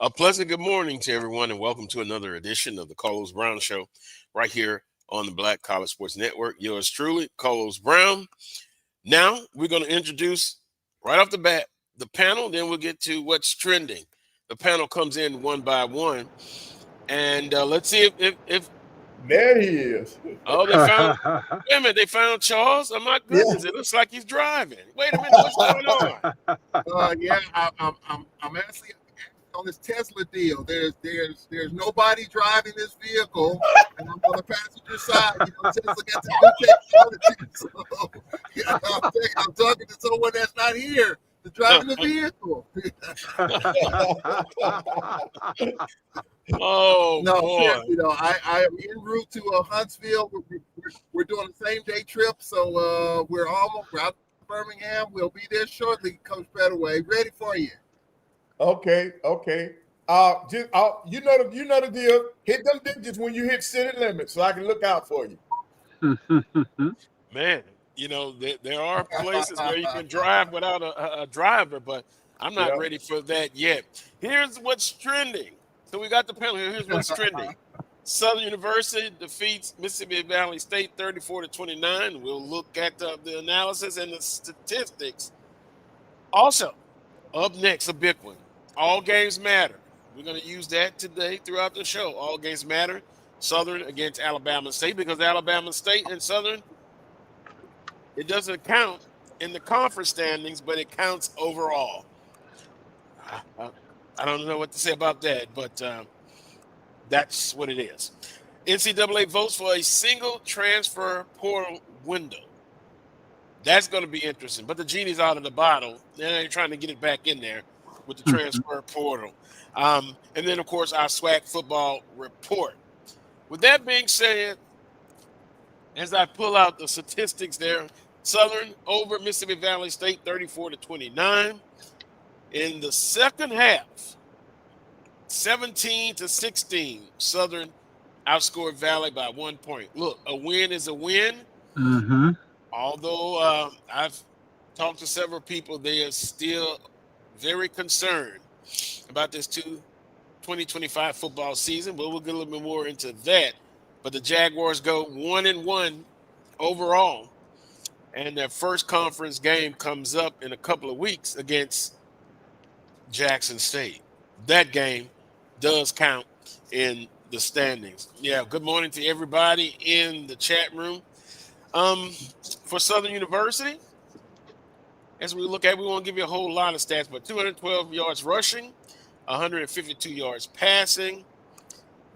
A pleasant good morning to everyone, and welcome to another edition of the Carlos Brown Show right here on the Black College Sports Network. Yours truly, Carlos Brown. Now we're going to introduce right off the bat the panel, then we'll get to what's trending. The panel comes in one by one, and let's see if there he is. Oh, they found wait a minute, they found Charles. Oh my goodness, It looks like he's driving. Wait a minute, what's going on? I'm actually on this Tesla deal. There's nobody driving this vehicle, and I'm on the passenger side. Tesla got the new technology. So, I'm talking to someone that's not here to driving the vehicle. Oh no, boy. seriously though, I am en route to Huntsville. We're doing the same day trip, so we're out to Birmingham. We'll be there shortly, Coach Pettaway. Ready for you. Okay. You know the deal. Hit them digits when you hit city limits, so I can look out for you. Man, there are places where you can drive without a driver, but I'm not ready for that yet. Here's what's trending. So we got the panel here. Here's what's trending. Southern University defeats Mississippi Valley State 34-29. We'll look at the analysis and the statistics. Also, up next, a big one. All games matter. We're going to use that today throughout the show. All games matter. Southern against Alabama State, because Alabama State and Southern, it doesn't count in the conference standings, but it counts overall. I don't know what to say about that, but that's what it is. NCAA votes for a single transfer portal window. That's going to be interesting. But the genie's out of the bottle. They're trying to get it back in there with the transfer portal. And then, of course, our SWAC Football Report. With that being said, as I pull out the statistics there, Southern over Mississippi Valley State 34-29. In the second half, 17-16, Southern outscored Valley by 1 point. Look, a win is a win. Mm-hmm. Although I've talked to several people, they are still very concerned about this 2025 football season, but we'll get a little bit more into that. But the Jaguars go 1-1 overall, and their first conference game comes up in a couple of weeks against Jackson State. That game does count in the standings. Yeah, good morning to everybody in the chat room. For Southern University, as we look at, we won't give you a whole lot of stats, but 212 yards rushing, 152 yards passing.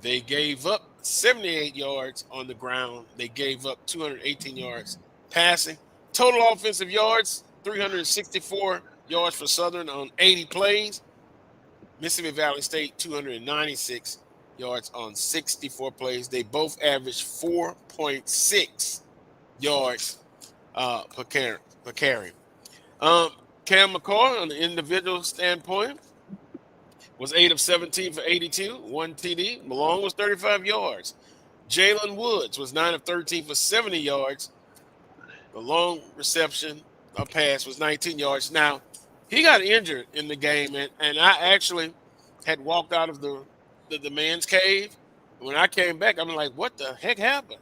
They gave up 78 yards on the ground. They gave up 218 yards passing. Total offensive yards, 364 yards for Southern on 80 plays. Mississippi Valley State, 296 yards on 64 plays. They both averaged 4.6 yards per carry. Cam McCall, on the individual standpoint, was 8 of 17 for 82, 1 TD. Malone was 35 yards. Jalen Woods was 9 of 13 for 70 yards. The long reception pass was 19 yards. Now, he got injured in the game, and I actually had walked out of the man's cave. When I came back, I'm like, what the heck happened?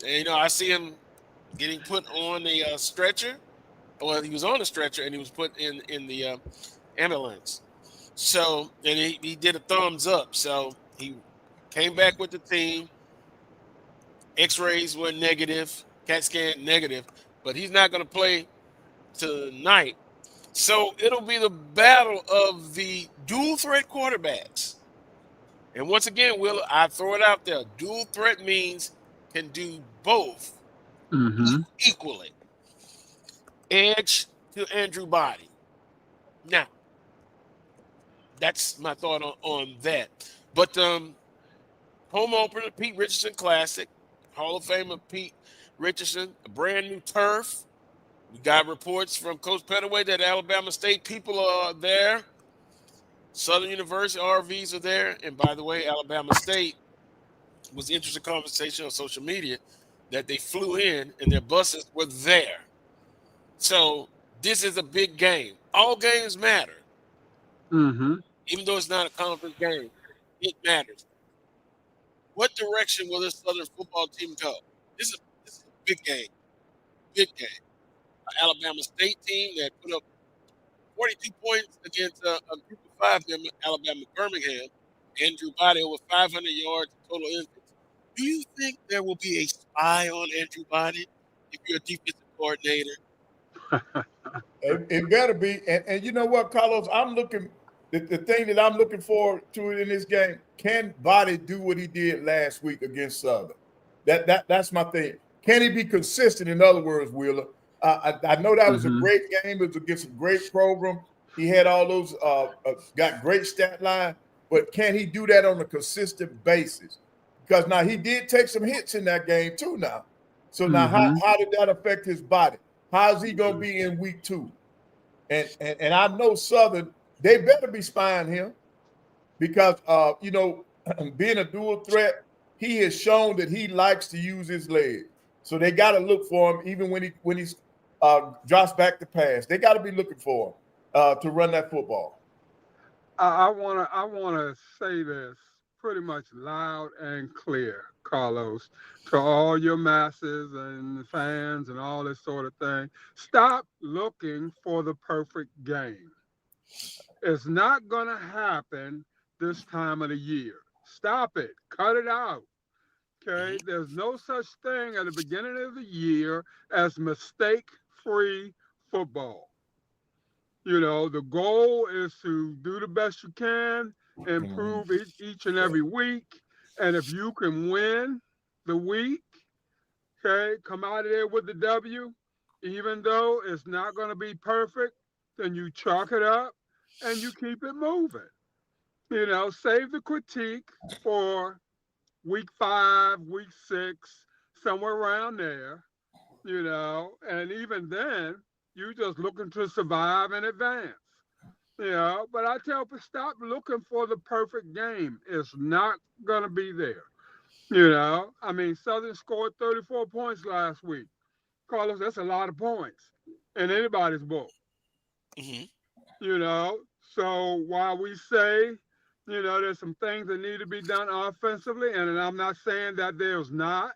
And, I see him getting put on the stretcher. Well, he was on the stretcher, and he was put in the ambulance. So, and he did a thumbs up. So he came back with the team. X-rays were negative, CAT scan negative, but he's not going to play tonight. So it'll be the battle of the dual threat quarterbacks. And once again, I throw it out there. Dual threat means can do both equally. Edge to Andrew Body. Now, that's my thought on that. But home opener, Pete Richardson Classic, Hall of Famer Pete Richardson, a brand new turf. We got reports from Coach Pettaway that Alabama State people are there. Southern University RVs are there. And by the way, Alabama State was interesting conversation on social media that they flew in and their buses were there. So this is a big game. All games matter. Mm-hmm. even though it's not a conference game, it matters. What direction will this Southern football team go? This is a big game. Big game. Alabama State team that put up 42 points against a group of 5 them, Alabama Birmingham. Andrew Body over 500 yards total infants. Do you think there will be a spy on Andrew Body if you're a defensive coordinator? It better be. And you know what, Carlos? I'm looking. The thing that I'm looking forward to in this game, can Body do what he did last week against Southern? That's my thing. Can he be consistent? In other words, Wheeler, I know that was a great game. It was against a great program. He had all those got great stat line, but can he do that on a consistent basis? Because now he did take some hits in that game too. Now, so now how did that affect his body? How is he going to be in week 2? And I know Southern, they better be spying him because, being a dual threat, he has shown that he likes to use his leg. So they got to look for him even when he drops back to pass. They got to be looking for him to run that football. I wanna say this pretty much loud and clear, Carlos, to all your masses and fans and all this sort of thing. Stop looking for the perfect game. It's not going to happen this time of the year. Stop it. Cut it out. Okay? There's no such thing at the beginning of the year as mistake-free football. The goal is to do the best you can, improve each and every week. And if you can win the week, okay, come out of there with the W, even though it's not going to be perfect, then you chalk it up and you keep it moving. Save the critique for week 5, week 6, somewhere around there, and even then, you just looking to survive and advance. But I tell people, stop looking for the perfect game. It's not going to be there. Southern scored 34 points last week. Carlos, that's a lot of points in anybody's book. So while we say, there's some things that need to be done offensively, and I'm not saying that there's not.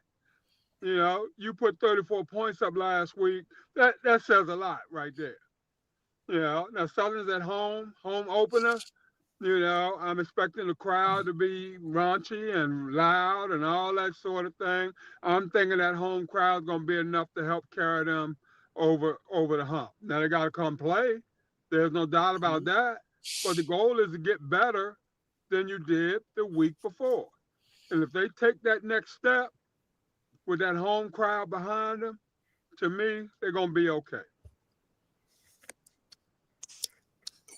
You put 34 points up last week. That says a lot right there. Now Southern's at home opener. I'm expecting the crowd to be raunchy and loud and all that sort of thing. I'm thinking that home crowd's going to be enough to help carry them over the hump. Now they got to come play. There's no doubt about that. But the goal is to get better than you did the week before. And if they take that next step with that home crowd behind them, to me, they're going to be okay.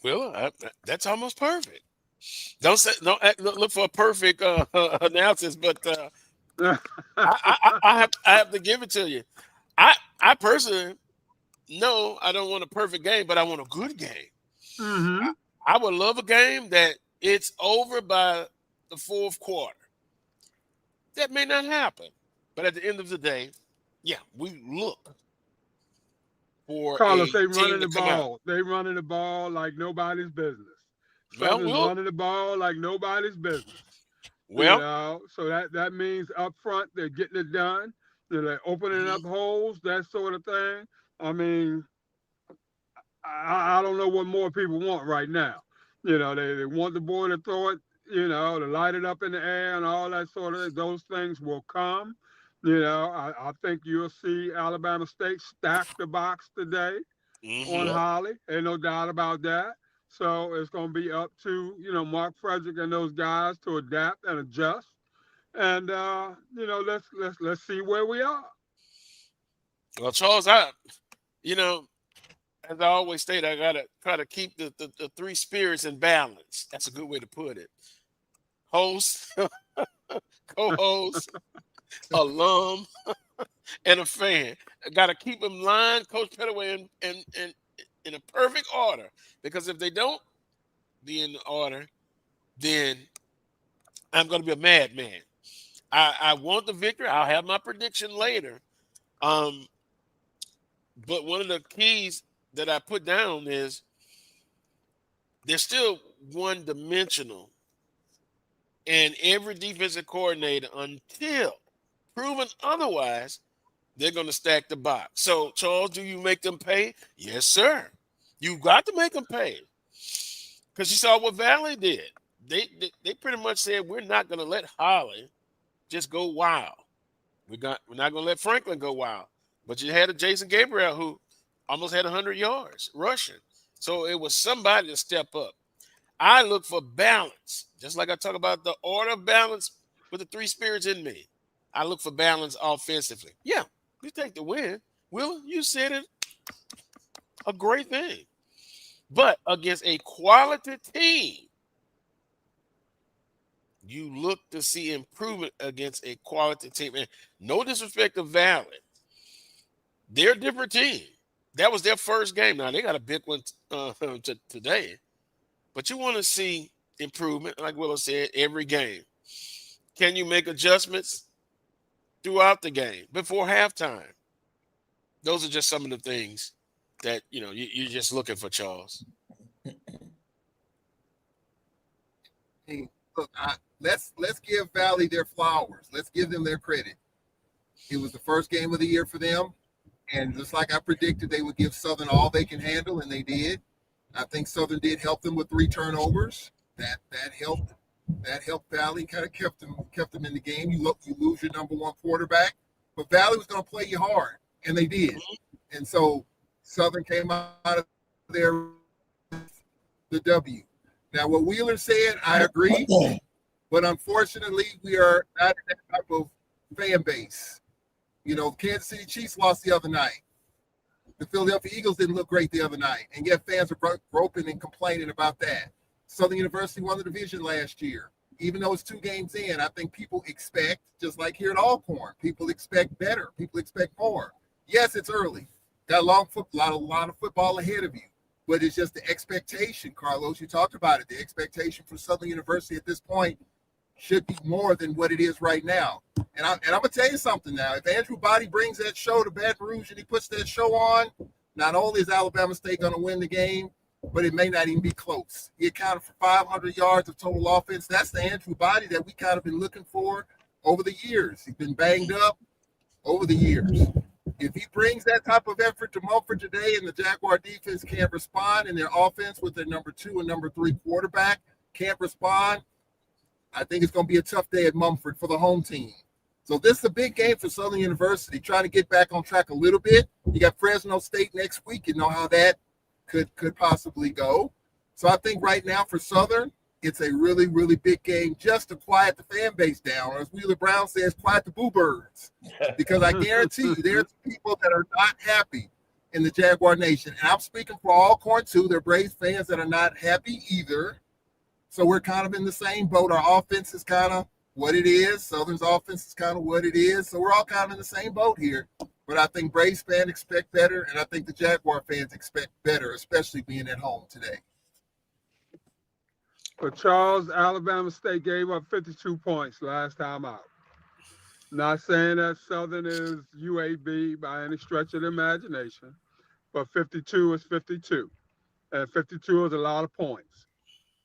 Well, that's almost perfect. Don't look for a perfect analysis, but I have to give it to you. I personally know I don't want a perfect game, but I want a good game. I would love a game that it's over by the 4th quarter. That may not happen, but at the end of the day, yeah, we look for Carlos, they running the ball. They running the ball like nobody's business. Southern's running the ball like nobody's business. Well, so that means up front they're getting it done. They're opening up holes, that sort of thing. I don't know what more people want right now. They want the boy to throw it, to light it up in the air and all that sort of thing. Those things will come. I think you'll see Alabama State stack the box today on Holly. Ain't no doubt about that. So it's going to be up to, Mark Frederick and those guys to adapt and adjust. And, let's see where we are. Well, Charles, as I always state, I got to try to keep the 3 spirits in balance. That's a good way to put it. Host, co-host, alum, and a fan. I got to keep them lined, Coach Pettaway, in a perfect order. Because if they don't be in order, then I'm going to be a madman. I want the victory. I'll have my prediction later. But one of the keys that I put down is they're still one-dimensional. And every defensive coordinator, until proven otherwise, they're going to stack the box. So, Charles, do you make them pay? Yes, sir. You got to make them pay. Because you saw what Valley did. They pretty much said, we're not going to let Holly just go wild. We're not going to let Franklin go wild. But you had a Jason Gabriel who almost had 100 yards rushing. So it was somebody to step up. I look for balance, just like I talk about the order of balance with the three spirits in me. I look for balance offensively. Yeah, you take the win. Will, you said it, a great thing. But against a quality team, you look to see improvement against a quality team. And no disrespect to Valley. They're a different team. That was their first game. Now, they got a big one today. But you want to see improvement, like Willow said, every game. Can you make adjustments throughout the game, before halftime? Those are just some of the things that, you're just looking for, Charles. Hey, look, let's give Valley their flowers. Let's give them their credit. It was the first game of the year for them. And just like I predicted, they would give Southern all they can handle, and they did. I think Southern did help them with 3 turnovers. That helped. That helped Valley. Kind of kept them in the game. You lose your number 1 quarterback, but Valley was going to play you hard, and they did. And so Southern came out of there with the W. Now, what Wheeler said, I agree, but unfortunately, we are not that type of fan base. Kansas City Chiefs lost the other night. The Philadelphia Eagles didn't look great the other night, and yet fans are groping and complaining about that. Southern University won the division last year. Even though it's 2 games in, I think people expect, just like here at Alcorn, people expect better. People expect more. Yes, it's early. Got a lot of football ahead of you, but it's just the expectation, Carlos. You talked about it. The expectation for Southern University at this point should be more than what it is right now. And I'm going to tell you something now. If Andrew Body brings that show to Baton Rouge and he puts that show on, not only is Alabama State going to win the game, but it may not even be close. He accounted for 500 yards of total offense. That's the Andrew Body that we kind of been looking for over the years. He's been banged up over the years. If he brings that type of effort to Mumford today and the Jaguar defense can't respond, and their offense with their number 2 and number 3 quarterback can't respond, I think it's going to be a tough day at Mumford for the home team. So this is a big game for Southern University, trying to get back on track a little bit. You got Fresno State next week. You know how that could possibly go. So I think right now for Southern, it's a really, really big game just to quiet the fan base down. Or as Wheeler Brown says, quiet the boo birds. Because I guarantee you there's people that are not happy in the Jaguar Nation. And I'm speaking for Alcorn too. There are Braves fans that are not happy either. So we're kind of in the same boat. Our offense is kind of what it is. Southern's offense is kind of what it is. So we're all kind of in the same boat here. But I think Braves fans expect better, and I think the Jaguar fans expect better, especially being at home today. For Charles, Alabama State gave up 52 points last time out. Not saying that Southern is UAB by any stretch of the imagination, but 52 is 52. And 52 is a lot of points.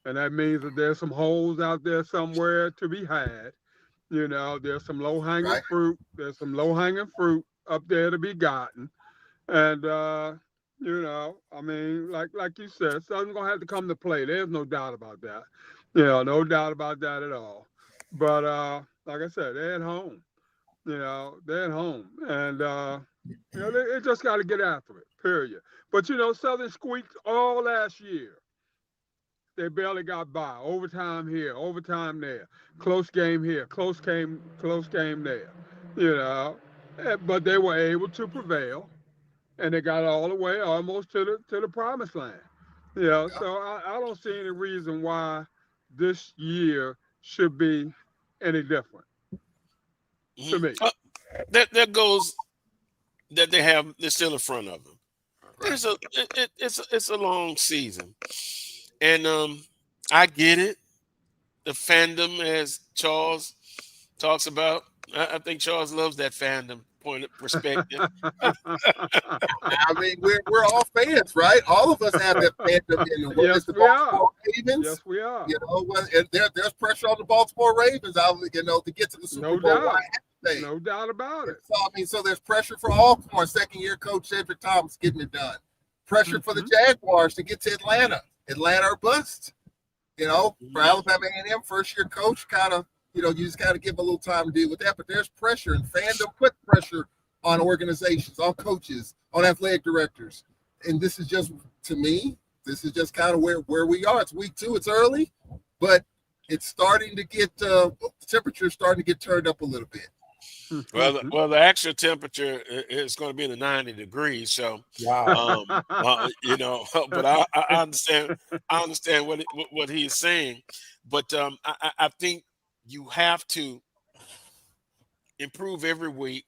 And that means that there's some holes out there somewhere to be had. There's some low-hanging fruit. There's some low-hanging fruit up there to be gotten. And, like you said, Southern's going to have to come to play. There's no doubt about that. No doubt about that at all. But, like I said, they're at home. They're at home. And, they just got to get after it, period. But, Southern squeaked all last year. They barely got by. Overtime here, overtime there. Close game here, close game there. But they were able to prevail, and they got all the way almost to the promised land. So I don't see any reason why this year should be any different to me. That goes that they're still in front of them. It's a long season. And I get it. The fandom, as Charles talks about, I think Charles loves that fandom point of perspective. I mean, we're all fans, right? All of us have that fandom in the Yes, the we are. Baltimore Ravens. Yes, we are. You know, there's pressure on the Baltimore Ravens, to get to the Super No Bowl. doubt. Right? No doubt about it. So, I mean, so there's pressure for Alcorn, second-year coach Cedric Thomas getting it done. Pressure for the Jaguars to get to Atlanta. Atlanta or bust. You know, for Alabama A&M, first-year coach, kind of, you just got to give a little time to deal with that. But there's pressure, and fandom put pressure on organizations, on coaches, on athletic directors. And this is just, to me, this is just kind of where we are. It's week 2. It's early, but it's starting to get the temperature's starting to get turned up a little bit. Well, the actual temperature is going to be in the 90 degrees. So, Wow. but I understand. I understand what he's saying, but I think you have to improve every week.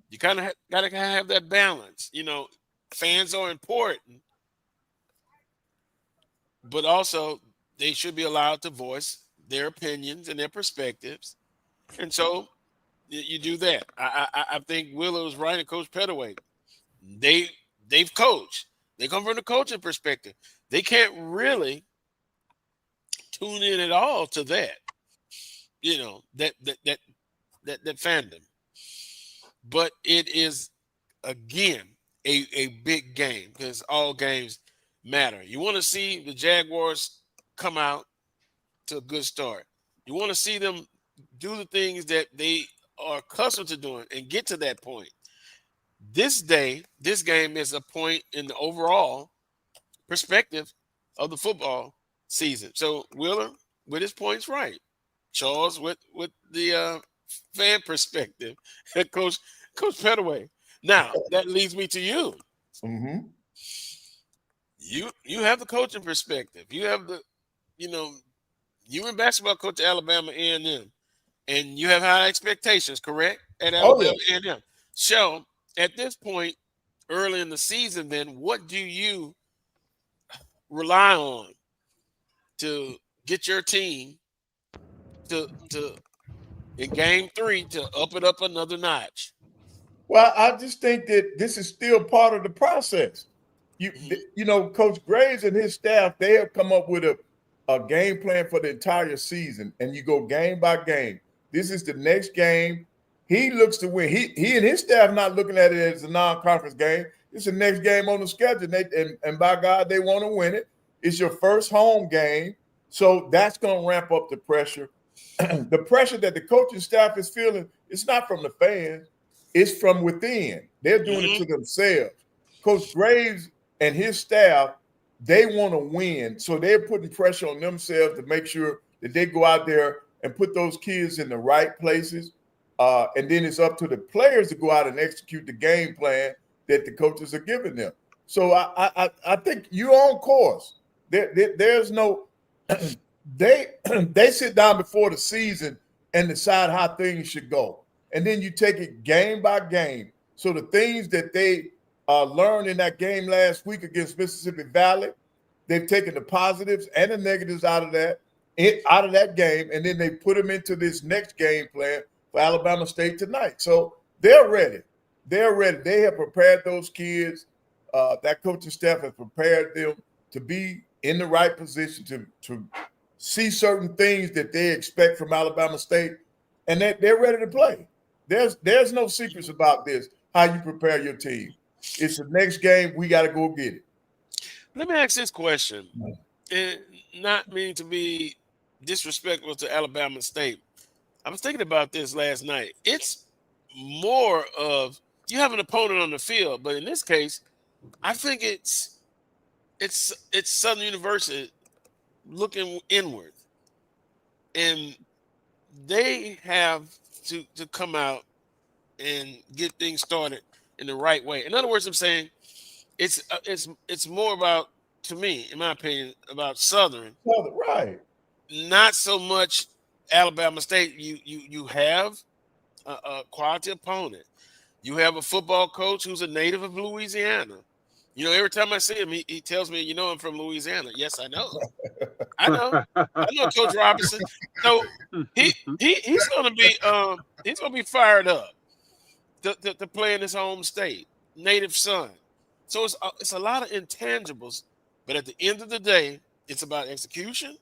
You kind of got to have that balance. Fans are important, but also they should be allowed to voice their opinions and their perspectives, and so you do that. I think Willow is right, and Coach Pettaway. They've coached. They come from the coaching perspective. They can't really tune in at all to that. That fandom. But it is, again, a big game because all games matter. You want to see the Jaguars come out to a good start. You want to see them do the things that they are accustomed to doing and get to that point. This game is a point in the overall perspective of the football season. So Wheeler with his points right. Charles with the fan perspective. Coach Pettaway. Now that leads me to you. Mm-hmm. You have the coaching perspective. You have the, you in basketball coach at Alabama A&M, and you have high expectations, correct? At Alabama A&M. So at this point, early in the season, then what do you rely on to get your team to in game 3 to up it up another notch? Well, I just think that this is still part of the process. Coach Graves and his staff, they have come up with a game plan for the entire season, and you go game by game. This is the next game. He looks to win. He and his staff not looking at it as a non-conference game. It's the next game on the schedule, and by God, they want to win it. It's your first home game, so that's going to ramp up the pressure. The pressure that the coaching staff is feeling, it's not from the fans. It's from within. They're doing it to themselves. Coach Graves and his staff, they want to win. So they're putting pressure on themselves to make sure that they go out there and put those kids in the right places. And then it's up to the players to go out and execute the game plan that the coaches are giving them. So I think you're on course. There's no they sit down before the season and decide how things should go. And then you take it game by game. So the things that they learned in that game last week against Mississippi Valley, they've taken the positives and the negatives out of that game, and then they put them into this next game plan for Alabama State tonight. So they're ready. They're ready. They have prepared those kids. That coaching staff has prepared them to be in the right position to see certain things that they expect from Alabama State, and they're ready to play. There's no secrets about this, how you prepare your team. It's the next game. We got to go get it. Let me ask this question, and not meaning to be disrespectful to Alabama State. I was thinking about this last night. It's more of you have an opponent on the field, but in this case, I think it's Southern University looking inward, and they have to come out and get things started in the right way. In other words, I'm saying it's more about, to me, in my opinion, about Southern. Right. Not so much Alabama State. You have a quality opponent. You have a football coach who's a native of Louisiana. Every time I see him, he tells me, I'm from Louisiana. Yes, I know. I know Coach Robinson. So he's gonna be fired up. to play in his home state, native son. So it's a lot of intangibles, but at the end of the day, it's about execution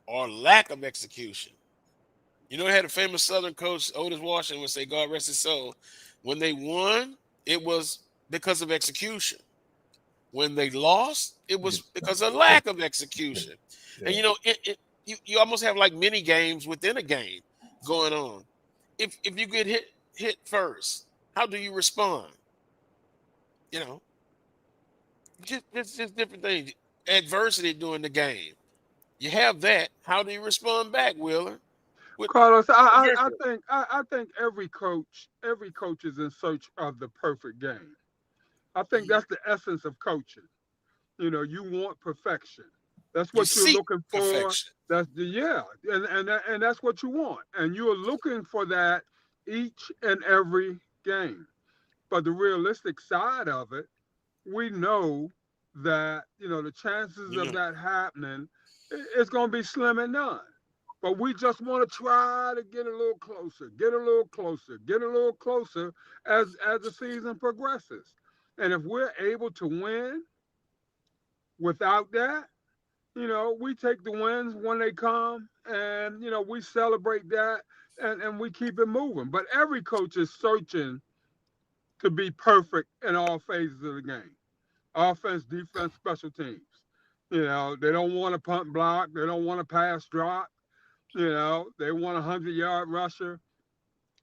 or lack of execution. You know, they had a famous Southern coach, Otis Washington, would say, God rest his soul, when they won, it was because of execution. When they lost, it was because of lack of execution. Yeah. And, you know, you almost have like mini games within a game going on. If you get hit first, how do you respond? You know, just different things. Adversity during the game. You have that. How do you respond back, Wheeler? Carlos, I think every coach is in search of the perfect game. I think that's the essence of coaching. You know, you want perfection. That's what you're looking for. Perfection. And that's what you want. And you're looking for that each and every game. But the realistic side of it, we know that, you know, the chances of that happening, it's going to be slim and none. But we just want to try to get a little closer as the season progresses. And if we're able to win without that, you know, we take the wins when they come and, you know, we celebrate that and we keep it moving. But every coach is searching to be perfect in all phases of the game. Offense, defense, special teams. You know, they don't want a punt block. They don't want a pass drop. You know, they want a 100-yard rusher.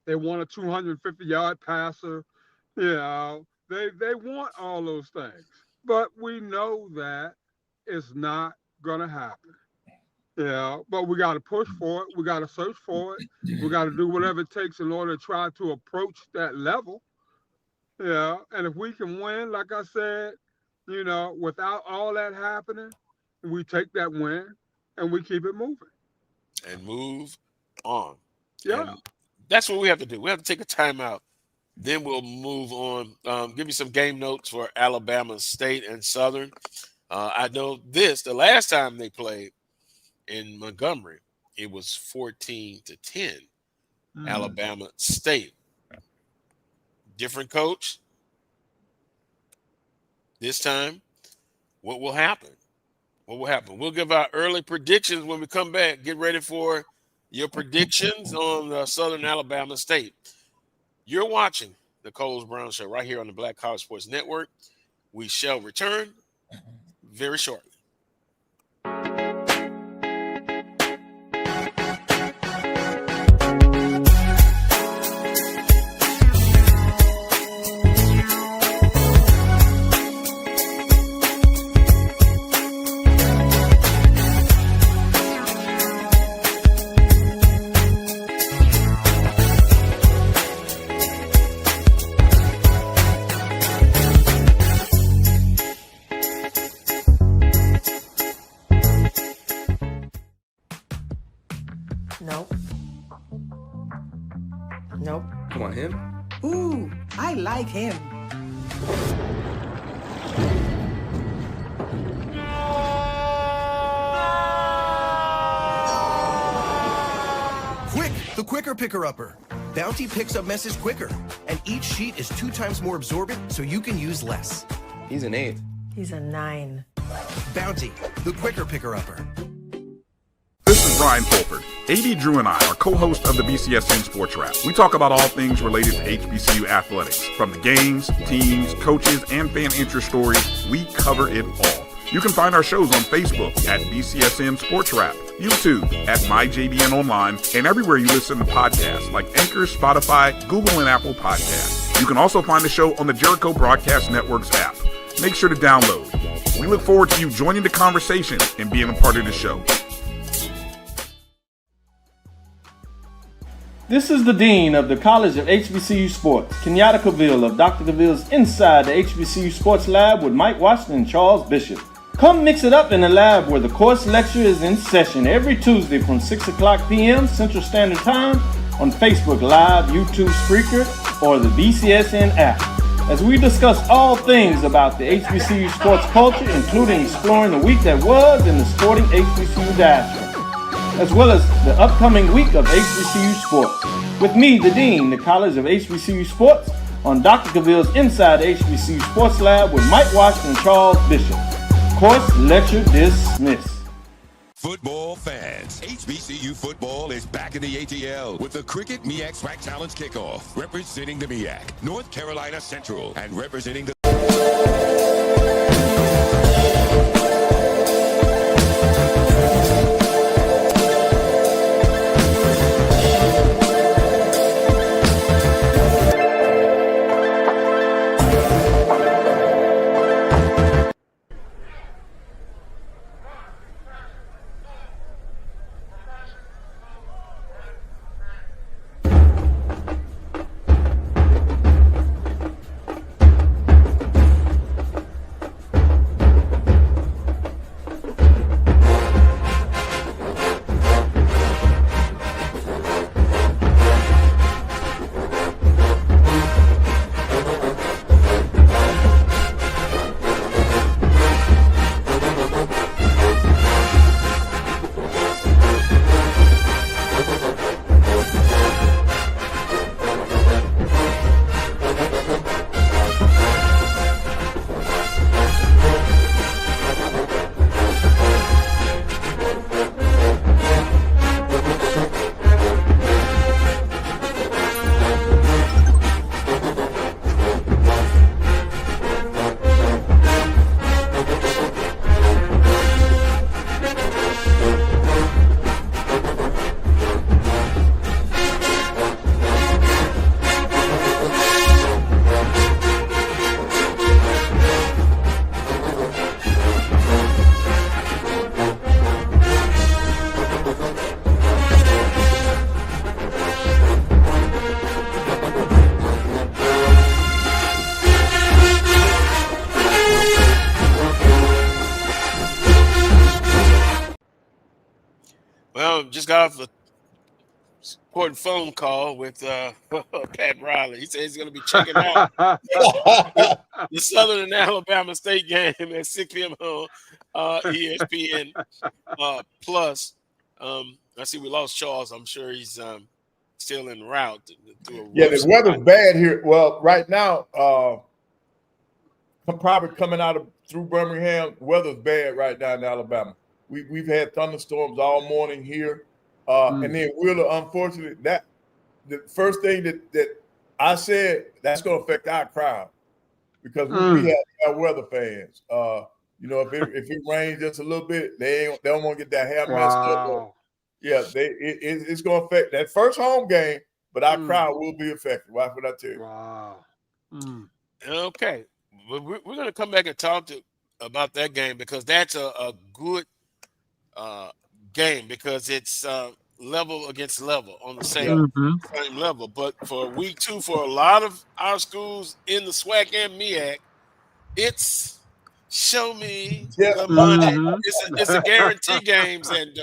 They want a 250-yard passer. You know, they want all those things. But we know that it's not going to happen. You know, but we got to push for it. We got to search for it. We got to do whatever it takes in order to try to approach that level. You know, and if we can win, like I said, you know, without all that happening, we take that win and we keep it moving. And move on. Yeah. And that's what we have to do. We have to take a timeout. Then we'll move on. Give you some game notes for Alabama State and Southern. I know the last time they played in Montgomery, it was 14-10, Alabama State. Different coach. This time, what will happen? What will happen? We'll give our early predictions when we come back. Get ready for your predictions on Southern Alabama State. You're watching the Coles Brown Show right here on the Black College Sports Network. We shall return very shortly. Nope. Come on, him? Ooh, I like him. Quick, the quicker picker-upper. Bounty picks up messes quicker, and each sheet is 2 times more absorbent, so you can use less. He's an 8. He's a 9. Bounty, the quicker picker-upper. This is Brian Fulford. AD Drew and I are co-hosts of the BCSN Sports Wrap. We talk about all things related to HBCU athletics. From the games, teams, coaches, and fan interest stories, we cover it all. You can find our shows on Facebook at BCSN Sports Wrap, YouTube at MyJBN Online, and everywhere you listen to podcasts like Anchor, Spotify, Google, and Apple Podcasts. You can also find the show on the Jericho Broadcast Network's app. Make sure to download. We look forward to you joining the conversation and being a part of the show. This is the Dean of the College of HBCU Sports, Kenyatta Cavill of Dr. Cavill's Inside the HBCU Sports Lab with Mike Washington and Charles Bishop. Come mix it up in the lab where the course lecture is in session every Tuesday from 6 o'clock p.m. Central Standard Time on Facebook Live, YouTube Spreaker, or the BCSN app, as we discuss all things about the HBCU sports culture, including exploring the week that was in the sporting HBCU diaspora. as well as the upcoming week of HBCU sports. With me, the Dean, the College of HBCU Sports, on Dr. Cavill's Inside the HBCU Sports Lab with Mike Washington and Charles Bishop. Course lecture dismissed. Football fans, HBCU football is back in the ATL with the Cricket MEAC SWAC Challenge Kickoff. Representing the MEAC, North Carolina Central, and representing the... Just got off a important phone call with Pat Riley. He said he's going to be checking out the Southern and Alabama State game at 6 p.m. on ESPN Plus. I see we lost Charles. I'm sure he's still en route. Yeah, the weather's bad here. Well, right now, I'm probably coming out through Birmingham. Weather's bad right now in Alabama. We've had thunderstorms all morning here. And then Wheeler, unfortunately, that the first thing that I said, that's going to affect our crowd because we have our weather fans. If it rains just a little bit, they don't want to get that hair messed up. Yeah, it's going to affect that first home game, but our crowd will be affected. Watch what I tell you. Wow. Okay, we're going to come back and talk about that game because that's a good game because it's level against level on the same level. But for week 2, for a lot of our schools in the SWAC and MEAC, it's show me the money. It's a guarantee games, and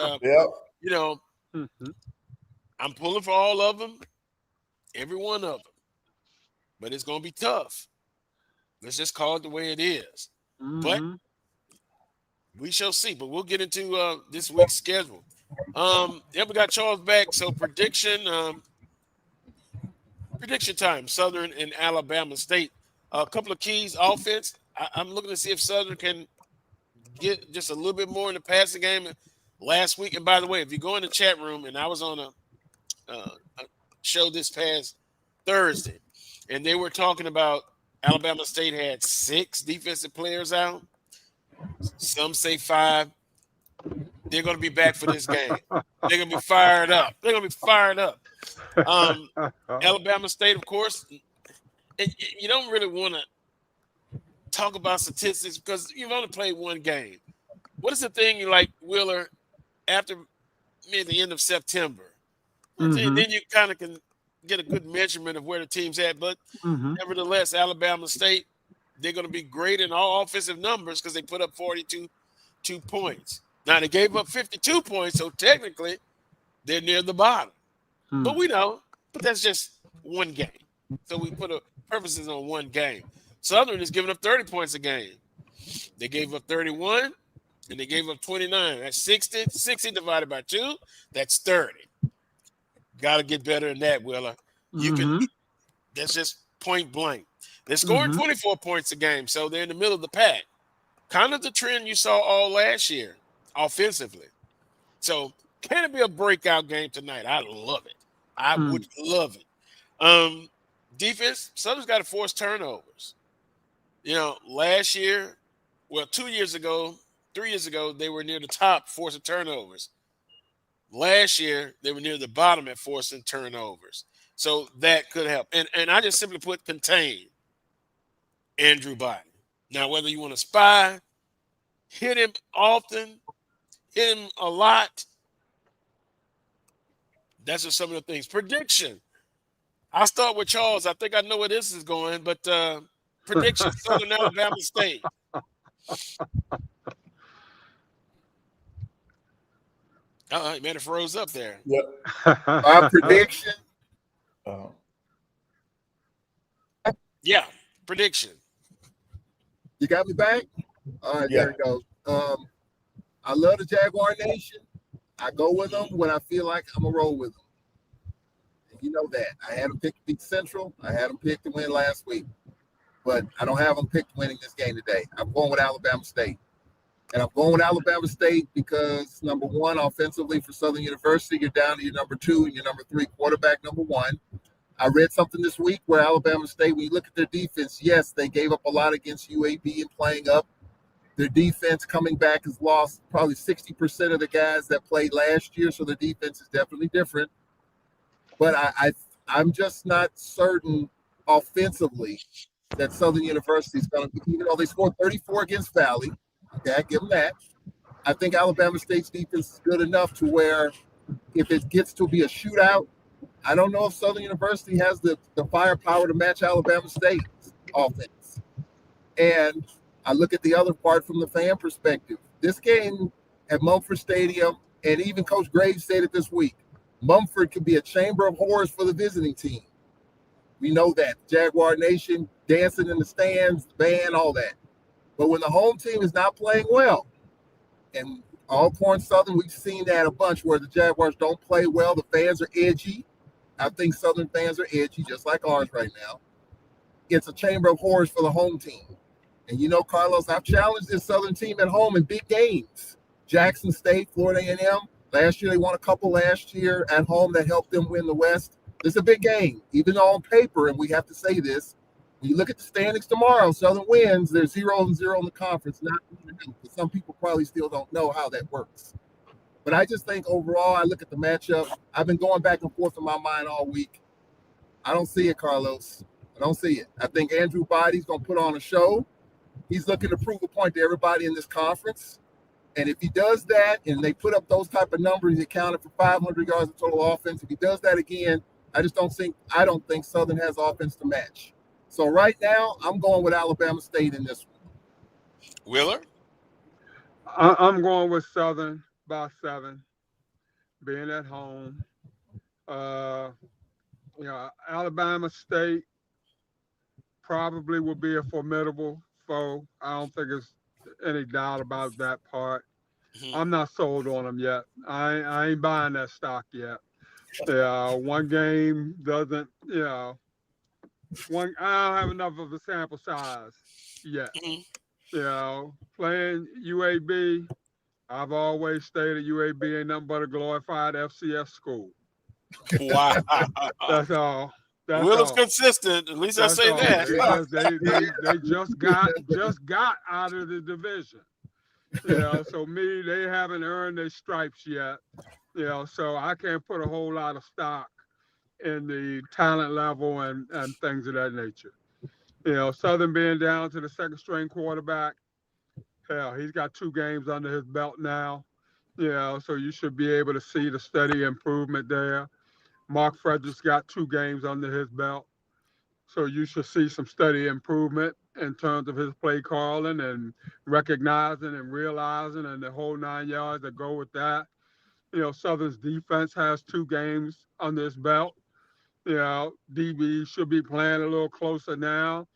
I'm pulling for all of them, every one of them. But it's going to be tough. Let's just call it the way it is. But we shall see. But we'll get into this week's schedule. We got Charles back. So prediction time, Southern and Alabama State. A couple of keys. Offense, I'm looking to see if Southern can get just a little bit more in the passing game last week. And by the way, if you go in the chat room, and I was on a show this past Thursday, and they were talking about Alabama State had 6 defensive players out. Some say 5. They're going to be back for this game. They're going to be fired up. Alabama State, of course, and you don't really want to talk about statistics because you've only played one game. What is the thing you like, Wheeler, after the end of September? Then you kind of can get a good measurement of where the team's at. But nevertheless, Alabama State, they're going to be great in all offensive numbers because they put up 42 points. Now, they gave up 52 points, so technically they're near the bottom. But we know, but that's just one game. So we put purposes on one game. Southern is giving up 30 points a game. They gave up 31 and they gave up 29. That's 60. 60 divided by 2, that's 30. Got to get better than that, Willa. You can. That's just point blank. They're scoring 24 points a game, so they're in the middle of the pack. Kind of the trend you saw all last year offensively. So can it be a breakout game tonight? I love it. I would love it. Defense, Southern's got to force turnovers. You know, last year, 2 years ago, 3 years ago, they were near the top forcing turnovers. Last year, they were near the bottom at forcing turnovers. So that could help. And I just simply put contain Andrew Biden. Now, whether you want to spy, hit him often, hit him a lot, that's just some of the things. Prediction. I'll start with Charles. I think I know where this is going, but prediction, Southern Alabama State. Man, it froze up there. Yep. My prediction. Yeah, prediction. You got me back? All right, Yeah. there it goes. I love the Jaguar Nation. I go with them when I feel like I'm going to roll with them. You know that. I had them picked to beat Central. I had them picked to win last week. But I don't have them picked winning this game today. I'm going with Alabama State. And I'm going with Alabama State because, number one, offensively for Southern University, you're down to your number 2 and your number 3 quarterback, number 1. I read something this week where Alabama State, when you look at their defense, yes, they gave up a lot against UAB and playing up. Their defense coming back has lost probably 60% of the guys that played last year, so their defense is definitely different. But I'm just not certain offensively that Southern University is going to, even though they scored 34 against Valley, okay, I give them that. I think Alabama State's defense is good enough to where if it gets to be a shootout, I don't know if Southern University has the firepower to match Alabama State's offense. And I look at the other part from the fan perspective. This game at Mumford Stadium, and even Coach Graves said it this week, Mumford could be a chamber of horrors for the visiting team. We know that. Jaguar Nation, dancing in the stands, band, all that. But when the home team is not playing well, and Alcorn Southern, we've seen that a bunch where the Jaguars don't play well, the fans are edgy. I think Southern fans are edgy, just like ours right now. It's a chamber of horrors for the home team. And you know, Carlos, I've challenged this Southern team at home in big games. Jackson State, Florida A&M. Last year, they won a couple last year at home that helped them win the West. It's a big game, even though on paper, and we have to say this, when you look at the standings tomorrow, Southern wins, they're 0-0 in the conference. Some people probably still don't know how that works. But I just think overall, I look at the matchup. I've been going back and forth in my mind all week. I don't see it, Carlos. I don't see it. I think Andrew Body's going to put on a show. He's looking to prove a point to everybody in this conference. And if he does that and they put up those type of numbers, he accounted for 500 yards of total offense. If he does that again, I don't think Southern has offense to match. So right now, I'm going with Alabama State in this one. Willer? I'm going with Southern by 7, being at home. Alabama State probably will be a formidable foe. I don't think there's any doubt about that part. I'm not sold on them yet. I ain't buying that stock yet. One game doesn't, I don't have enough of a sample size yet. Playing UAB, I've always stated UAB ain't nothing but a glorified FCS school. Wow. That's all. Will's consistent. At least That's I say all. that. They just got out of the division. So they haven't earned their stripes yet. So I can't put a whole lot of stock in the talent level and things of that nature. Southern being down to the second string quarterback, he's got 2 games under his belt now. So you should be able to see the steady improvement there. Mark Frederick's got 2 games under his belt. So you should see some steady improvement in terms of his play calling and recognizing and realizing and the whole 9 yards that go with that. Southern's defense has 2 games under his belt. DB should be playing a little closer now.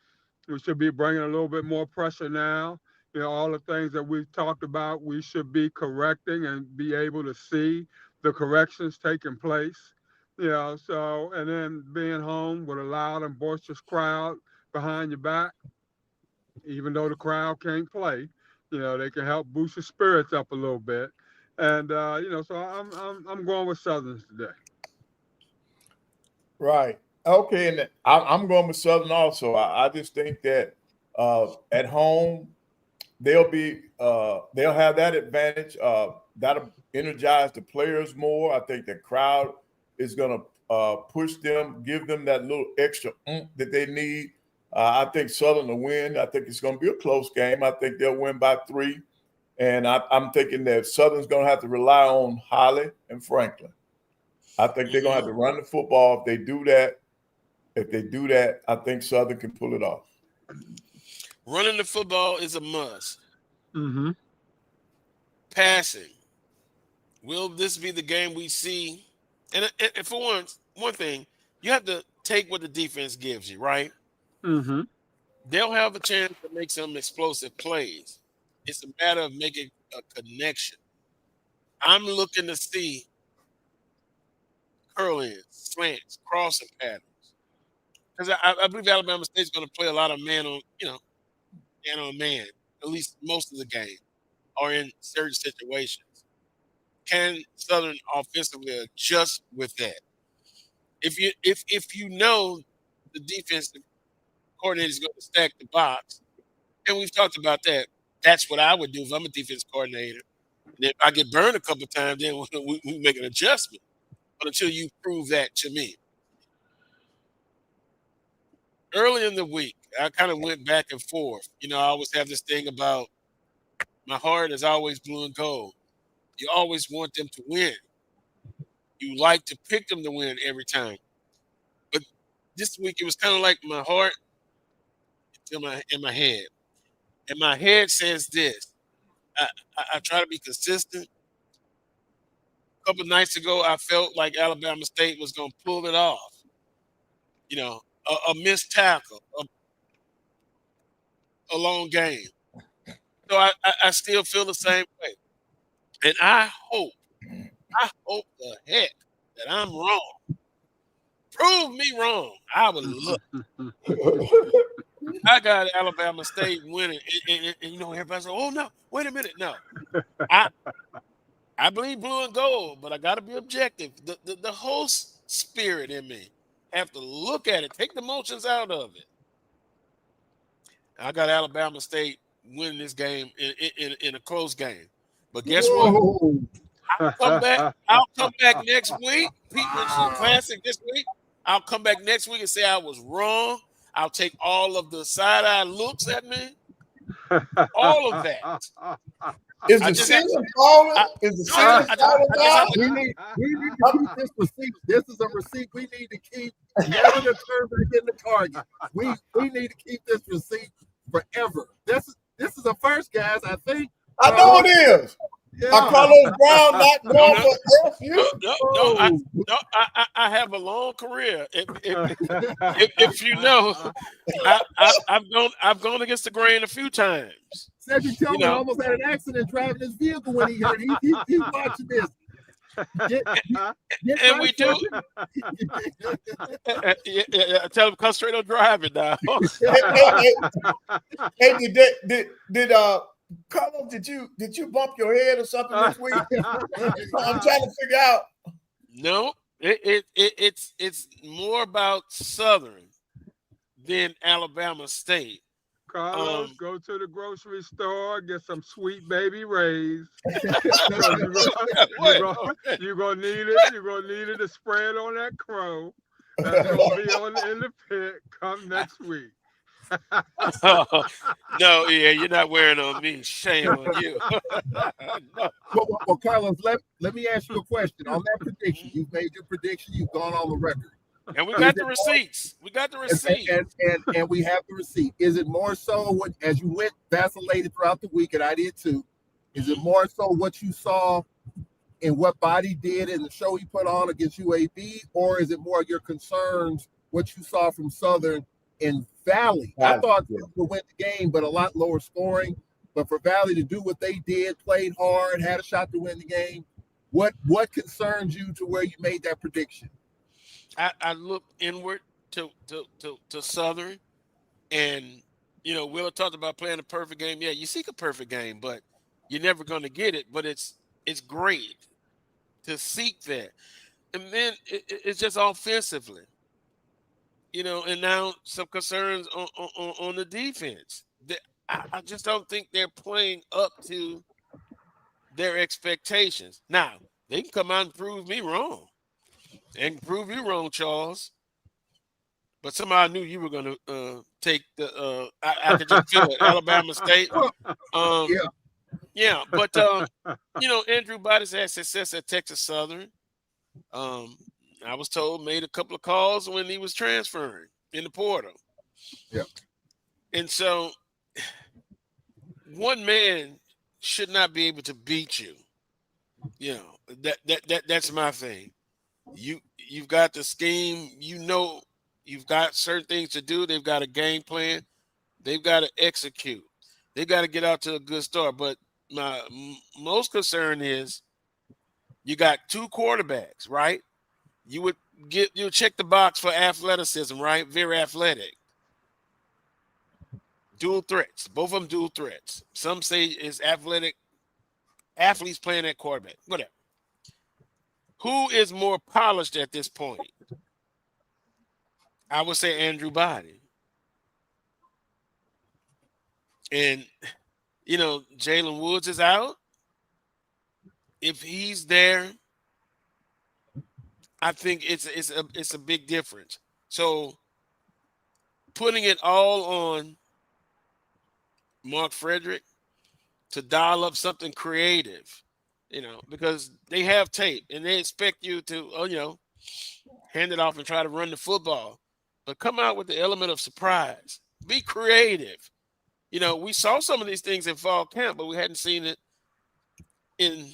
We should be bringing a little bit more pressure now. all the things that we've talked about, we should be correcting and be able to see the corrections taking place. So, and then being home with a loud and boisterous crowd behind your back, even though the crowd can't play, they can help boost your spirits up a little bit. And, so I'm going with Southern today. Right. Okay. And I'm going with Southern also. I just think that at home, they'll have that advantage. That'll energize the players more. I think the crowd is going to push them, give them that little extra oomph that they need. I think Southern will win. I think it's going to be a close game. I think they'll win by 3. And I'm thinking that Southern's going to have to rely on Holly and Franklin. I think they're going to have to run the football. If they do that, I think Southern can pull it off. Running the football is a must. Mm-hmm. Passing. Will this be the game we see? And for one thing, you have to take what the defense gives you, right? Mm-hmm. They'll have a chance to make some explosive plays. It's a matter of making a connection. I'm looking to see curl-ins, slants, crossing patterns. Because I believe Alabama State's going to play a lot of man on man, at least most of the game, or in certain situations. Can Southern offensively adjust with that? If you know the defensive coordinator is going to stack the box, and we've talked about that, that's what I would do if I'm a defense coordinator. And if I get burned a couple of times, then we make an adjustment. But until you prove that to me. Early in the week, I kind of went back and forth. I always have this thing about my heart is always blue and gold. You always want them to win. You like to pick them to win every time. But this week, it was kind of like my heart in my head. And my head says this. I try to be consistent. A couple of nights ago, I felt like Alabama State was going to pull it off. A missed tackle, a long game. So I still feel the same way. And I hope the heck that I'm wrong. Prove me wrong. I would look. I got Alabama State winning. And everybody's like, oh, no, wait a minute. No. I believe blue and gold, but I got to be objective. The whole spirit in me have to look at it, take the emotions out of it. I got Alabama State winning this game in a close game. But guess what? I'll come back next week. Pete Richardson Classic this week. I'll come back next week and say I was wrong. I'll take all of the side-eye looks at me. All of that. Is the season falling? Is the season falling? We need to keep this receipt. This is a receipt we need to keep. Never to turn back into Target. We need to keep this receipt forever. This is a first, guys. I think. I know it is. Yeah. Carlos Brown not going for FU. No, I have a long career. If you know, I've gone against the grain a few times. Cedric Tillman almost had an accident driving his vehicle when he heard. He's watching this. And we do. Tell him come straight on driving now. Did Carlos, did you bump your head or something this week? I'm trying to figure out. No, it's more about Southern than Alabama State. Carlos, go to the grocery store, get some Sweet Baby Rays. You're gonna need it. You're gonna need it to spread on that crow. That's gonna be in the pit come next week. No, you're not wearing on me. Shame on you. Well, Carlos, let me ask you a question on that prediction. You've made your prediction. You've gone on the record. And we got the receipts. We got the receipt. And we have the receipt. Is it more so as you went vacillated throughout the week, and I did too, is it more so what you saw in what Body did in the show he put on against UAB, or is it more your concerns, what you saw from Southern in Valley? I thought we would win the game, but a lot lower scoring. But for Valley to do what they did, played hard, had a shot to win the game, what concerns you to where you made that prediction? I looked inward to Southern, and Willa talked about playing a perfect game. Yeah, you seek a perfect game, but you're never going to get it. But it's great to seek that, and then it's just offensively, and now some concerns on the defense. I just don't think they're playing up to their expectations. Now, they can come out and prove me wrong. They can prove you wrong, Charles. But somehow I knew you were going to take the I could just feel it, Alabama State. Yeah, but, Andrew Bodies had success at Texas Southern. I was told made a couple of calls when he was transferring in the portal. Yeah. And so one man should not be able to beat you. That's my thing. You've got the scheme, you've got certain things to do. They've got a game plan. They've got to execute. They've got to get out to a good start. But my most concern is you got two quarterbacks, right? You check the box for athleticism, right? Very athletic. Dual threats. Both of them dual threats. Some say it's athletic athletes playing at quarterback. Whatever. Who is more polished at this point? I would say Andrew Body. And, Jalen Woods is out. If he's there, I think it's a big difference. So putting it all on Mark Frederick to dial up something creative, because they have tape and they expect you to, hand it off and try to run the football, but come out with the element of surprise. Be creative. We saw some of these things in fall camp, but we hadn't seen it in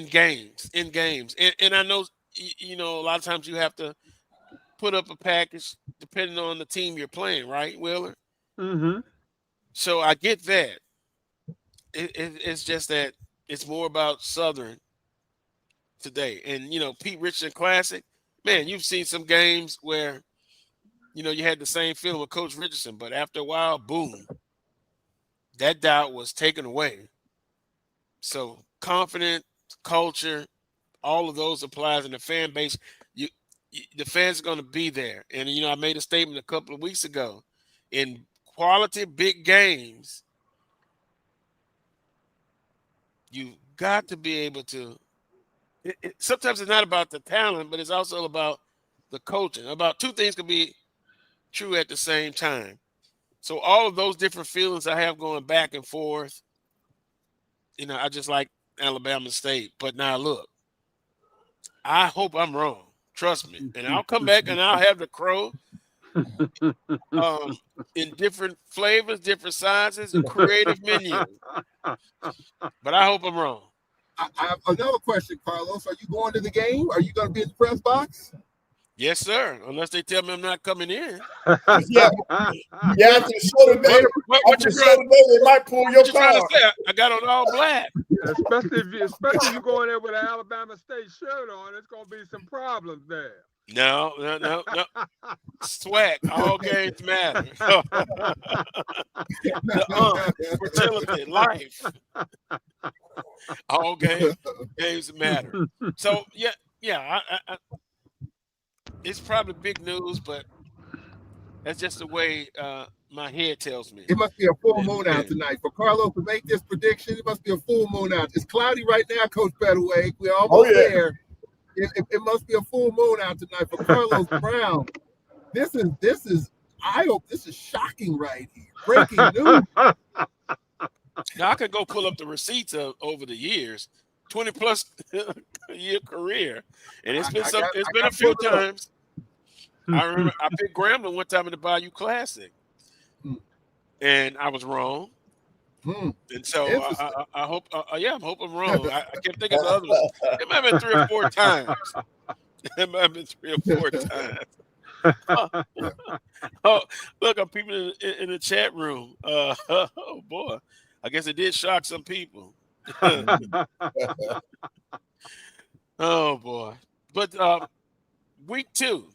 games. And I know, a lot of times you have to put up a package depending on the team you're playing, right, Wheeler? Mm-hmm. So I get that. It's just that it's more about Southern today. And, Pete Richardson Classic, man, you've seen some games where, you had the same feeling with Coach Richardson, but after a while, boom, that doubt was taken away. So confident, culture, all of those applies in the fan base. The fans are going to be there. And, I made a statement a couple of weeks ago. In quality big games, you've got to be able to sometimes it's not about the talent, but it's also about the coaching. About two things can be true at the same time. So all of those different feelings I have going back and forth, I just like Alabama State. But now look, I hope I'm wrong. Trust me. And I'll come back and I'll have the crow in different flavors, different sizes, and creative menu. But I hope I'm wrong. I have another question, Carlos. Are you going to the game? Are you going to be in the press box? Yes, sir. Unless they tell me I'm not coming in. Yeah, after the show today, they might pull your car. I got on all black. Especially if you go in there with an Alabama State shirt on, it's going to be some problems there. No. SWAC, all games matter. Fertility, life. All games matter. So, yeah, I it's probably big news, but that's just the way my head tells me. It must be a full moon out tonight. For Carlos to make this prediction, it must be a full moon out. It's cloudy right now, Coach Pettaway. We're almost there. It must be a full moon out tonight for Carlos Brown. This is I hope this is shocking right here. Breaking news. Now I could go pull up the receipts over the years, 20+ year career, and it's been a few times. I remember I picked Grambling one time in the Bayou Classic, and I was wrong. And so I hope, I'm hoping I'm wrong. I can't think of the other ones. It might have been 3 or 4 times. Oh, look, I'm people in the chat room. Oh boy, I guess it did shock some people. Oh boy, but week 2,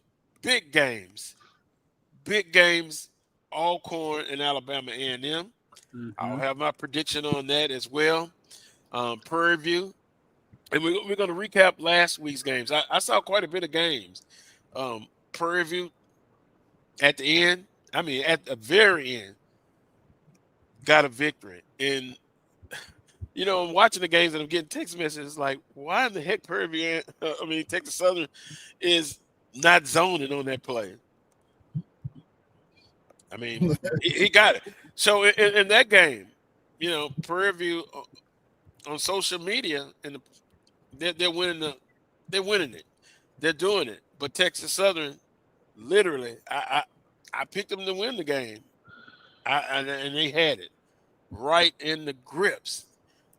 big games, Alcorn and Alabama A&M. Mm-hmm. I'll have my prediction on that as well. Prairie View, and we're going to recap last week's games. I saw quite a bit of games. Prairie View at the end, at the very end, got a victory. And, I'm watching the games and I'm getting text messages like, why in the heck Prairie View, Texas Southern is not zoning on that play? He got it. So in that game, Prairie View on social media, and they're winning it. They're doing it. But Texas Southern, literally, I picked them to win the game, and they had it right in the grips,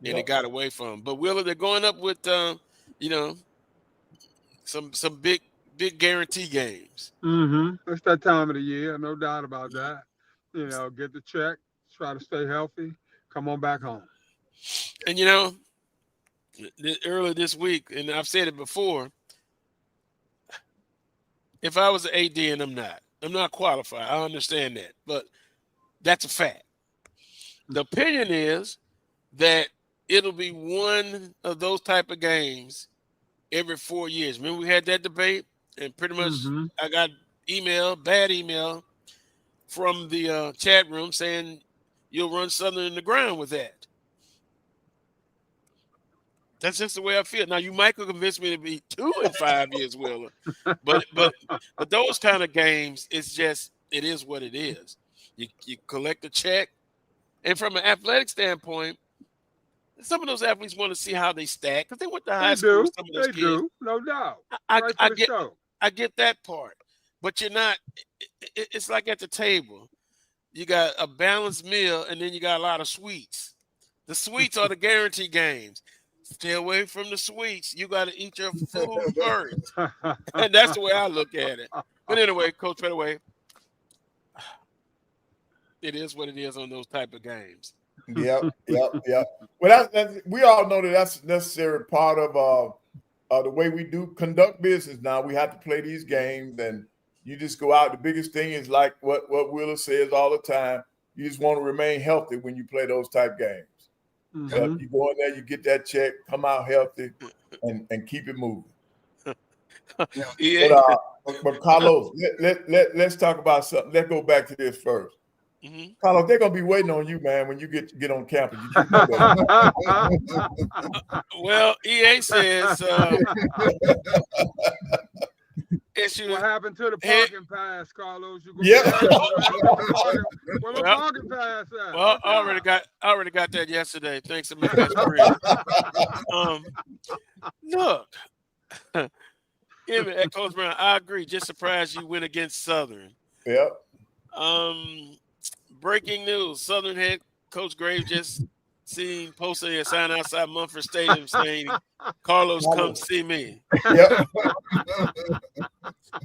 and it got away from them. But Willa, they're going up with some big guarantee games. Mm-hmm. It's that time of the year, no doubt about that. Get the check, try to stay healthy, come on back home. And earlier this week, and I've said it before, if I was an AD and I'm not qualified, I understand that, but that's a fact. The opinion is that it'll be one of those type of games every 4 years. Remember we had that debate, and pretty much I got bad email from the chat room saying you'll run Southern in the ground with that. That's just the way I feel. Now, you might convince me to be 2 in 5 years, Willa. But those kind of games, it is what it is. You collect a check. And from an athletic standpoint, some of those athletes want to see how they stack because they went to high school with some of those kids. They do, no doubt. I get that part. But you're not – it's like at the table. You got a balanced meal, and then you got a lot of sweets. The sweets are the guarantee games. Stay away from the sweets. You got to eat your food first. And that's the way I look at it. But anyway, Coach Pettaway, it is what it is on those type of games. Yep. Well, we all know that's a necessary part of the way we do conduct business now. We have to play these games, and you just go out. The biggest thing is like what Willa says all the time. You just want to remain healthy when you play those type games. Mm-hmm. You go in there, you get that check, come out healthy, and keep it moving. Yeah. But Carlos, let's talk about something. Let's go back to this first. Mm-hmm. Carlos, they're gonna be waiting on you, man, when you get on campus. Well, EA says what happened to the parking pass, Carlos? Yeah. Where the parking pass at? Well, I already got that yesterday. Thanks to my best friend. Look, at Coach Brown, I agree. Just surprised you went against Southern. Yep. Breaking news: Southern head coach Graves just seen posted a sign outside Mumford Stadium saying, "Carlos, come see me." Yep.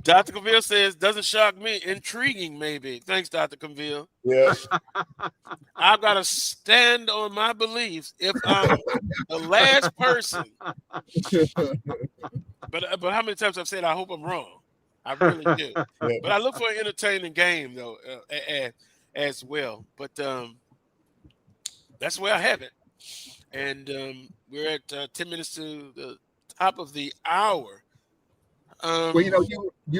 Dr. Cavill says, "Doesn't shock me. Intriguing, maybe." Thanks, Dr. Cavill. Yeah. I've got to stand on my beliefs. If I'm the last person, but how many times I've said I hope I'm wrong? I really do. Yeah. But I look for an entertaining game though, as well. But that's where I have it. And we're at 10 minutes to the top of the hour. Well, you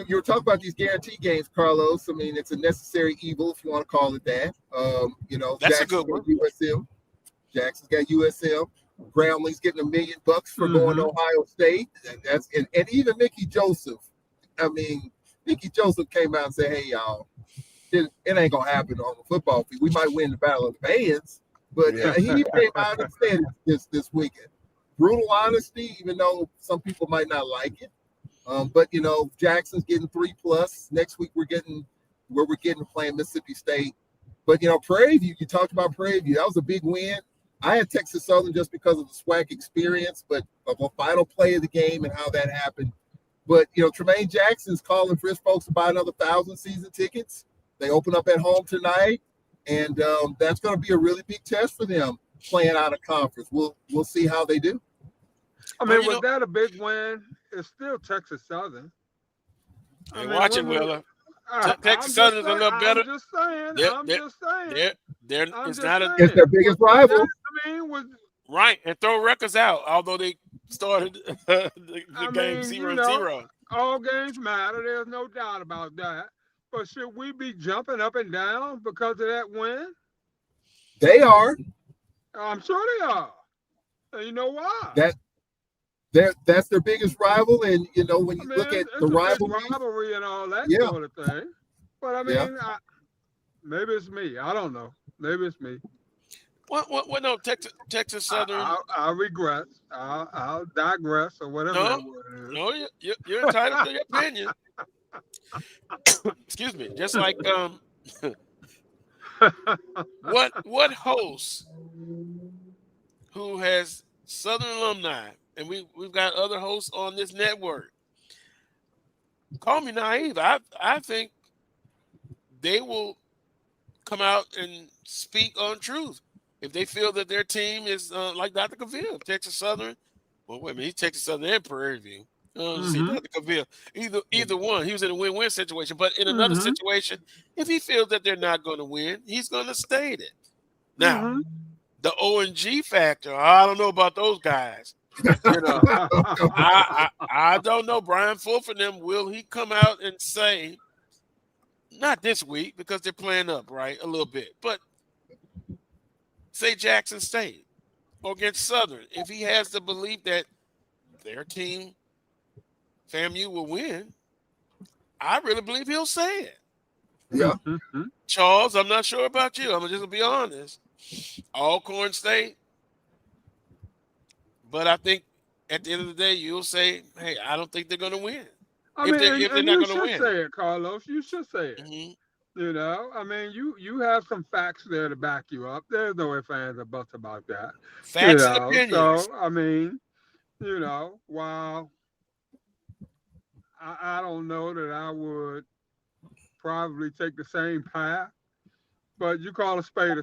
were talking about these guarantee games, Carlos. I mean, it's a necessary evil, if you want to call it that. That's Jackson's a good one. USM. Jackson's got USM. Grambling's getting $1 million for going to Ohio State, and even Mickey Joseph. I mean, Mickey Joseph came out and said, "Hey, y'all, it ain't gonna happen on the football field. We might win the Battle of the Bands," but he came out and said it this weekend. Brutal honesty, even though some people might not like it. But Jackson's getting 3+. Next week we're getting playing Mississippi State. But Prairie View, you talked about Prairie View. That was a big win. I had Texas Southern just because of the SWAC experience, but the final play of the game and how that happened, But, Tremaine Jackson's calling for his folks to buy another 1,000 season tickets. They open up at home tonight, and that's going to be a really big test for them playing out of conference. We'll see how they do. I mean, was that a big win? It's still Texas Southern. Watch it, Willa. Texas Southern's a little better. I'm just saying. It's their biggest rival. Right, and throw records out, although they started the game 0-0. All games matter. There's no doubt about that. But should we be jumping up and down because of that win? They are. I'm sure they are. And you know why? That's their biggest rival, and when you look at the rivalry and all that sort of thing. But I mean, maybe it's me. I don't know. Maybe it's me. What? No, Texas Southern. I'll regress. I'll digress or whatever. No, you're entitled to your opinion. Excuse me. Just like what host who has Southern alumni, and we've got other hosts on this network. Call me naive. I think they will come out and speak on truth. If they feel that their team is like Dr. Cavill, Texas Southern, well, wait a minute, he's Texas Southern and Prairie View. See, Dr. Cavill, either one, he was in a win-win situation. But in another situation, if he feels that they're not going to win, he's going to state it. Now, the O&G factor, I don't know about those guys. I don't know. Brian Fulford and them, will he come out and say, not this week because they're playing up, right, a little bit, but say Jackson State or against Southern, if he has the belief that their team, FAMU, will win, I really believe he'll say it. Yeah. Charles, I'm not sure about you. I'm just going to be honest. Alcorn State. But I think at the end of the day, you'll say, hey, I don't think they're going to win. If they're not going to win. You should say it, Carlos. You should say it. I mean, you have some facts there to back you up. There's no ifs, ands, or buts about that. Facts and opinions. So, I mean, while I don't know that I would probably take the same path, but you call a spade,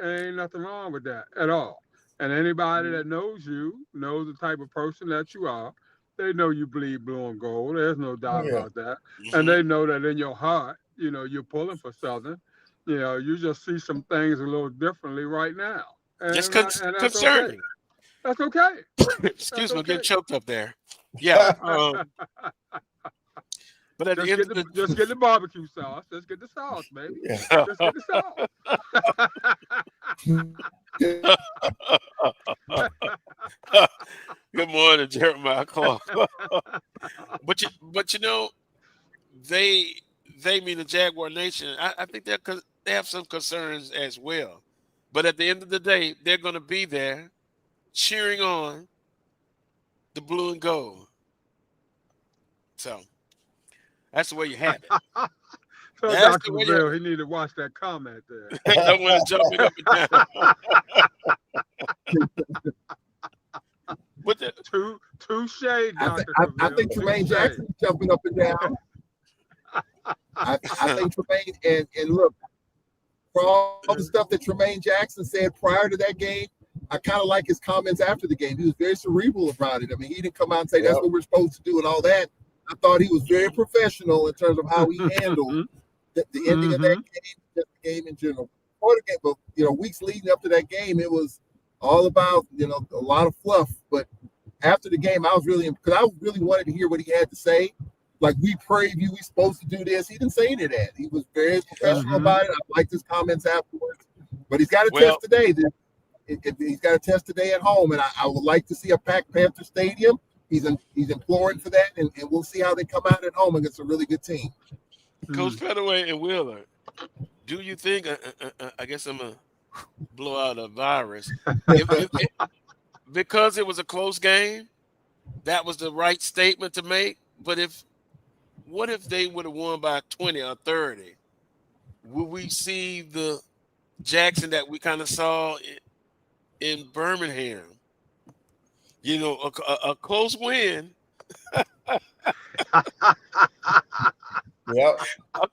ain't nothing wrong with that at all. And anybody that knows you knows the type of person that you are. They know you bleed blue and gold. There's no doubt about that. And they know that in your heart, you're pulling for Southern. You just see some things a little differently right now. And, just concerning. That's okay. Excuse me, I'm getting choked up there. Yeah. But at just get the barbecue sauce. Just get the sauce, baby. Yeah. Just get the sauce. Good morning, Jeremiah Clark. but they mean the Jaguar Nation. I think they have some concerns as well. But at the end of the day, they're going to be there cheering on the blue and gold. So that's the way you have it. So Dr. Bill, he need to watch that comment there. I want to jump up and down. But touche, Dr. I think Tremaine Jackson's jumping up and down. I think Tremaine, and look, for all the stuff that Tremaine Jackson said prior to that game, I kind of like his comments after the game. He was very cerebral about it. I mean, he didn't come out and say that's what we're supposed to do and all that. I thought he was very professional in terms of how he handled the ending of that game, just the game in general. Before the game, but weeks leading up to that game, it was all about a lot of fluff. But after the game, I was really wanted to hear what he had to say. Like, we preview, we supposed to do this. He didn't say any of that. He was very professional about it. I liked his comments afterwards. But he's got a test today. He's got a test today at home, and I would like to see a packed Panther Stadium. He's imploring for that, and we'll see how they come out at home against a really good team. Coach Pettaway and Wheeler, do you think? I guess I'm gonna blow out a virus. Because it was a close game, that was the right statement to make. But what if they would have won by 20 or 30? Would we see the Jackson that we kind of saw in Birmingham? A close win Yep. A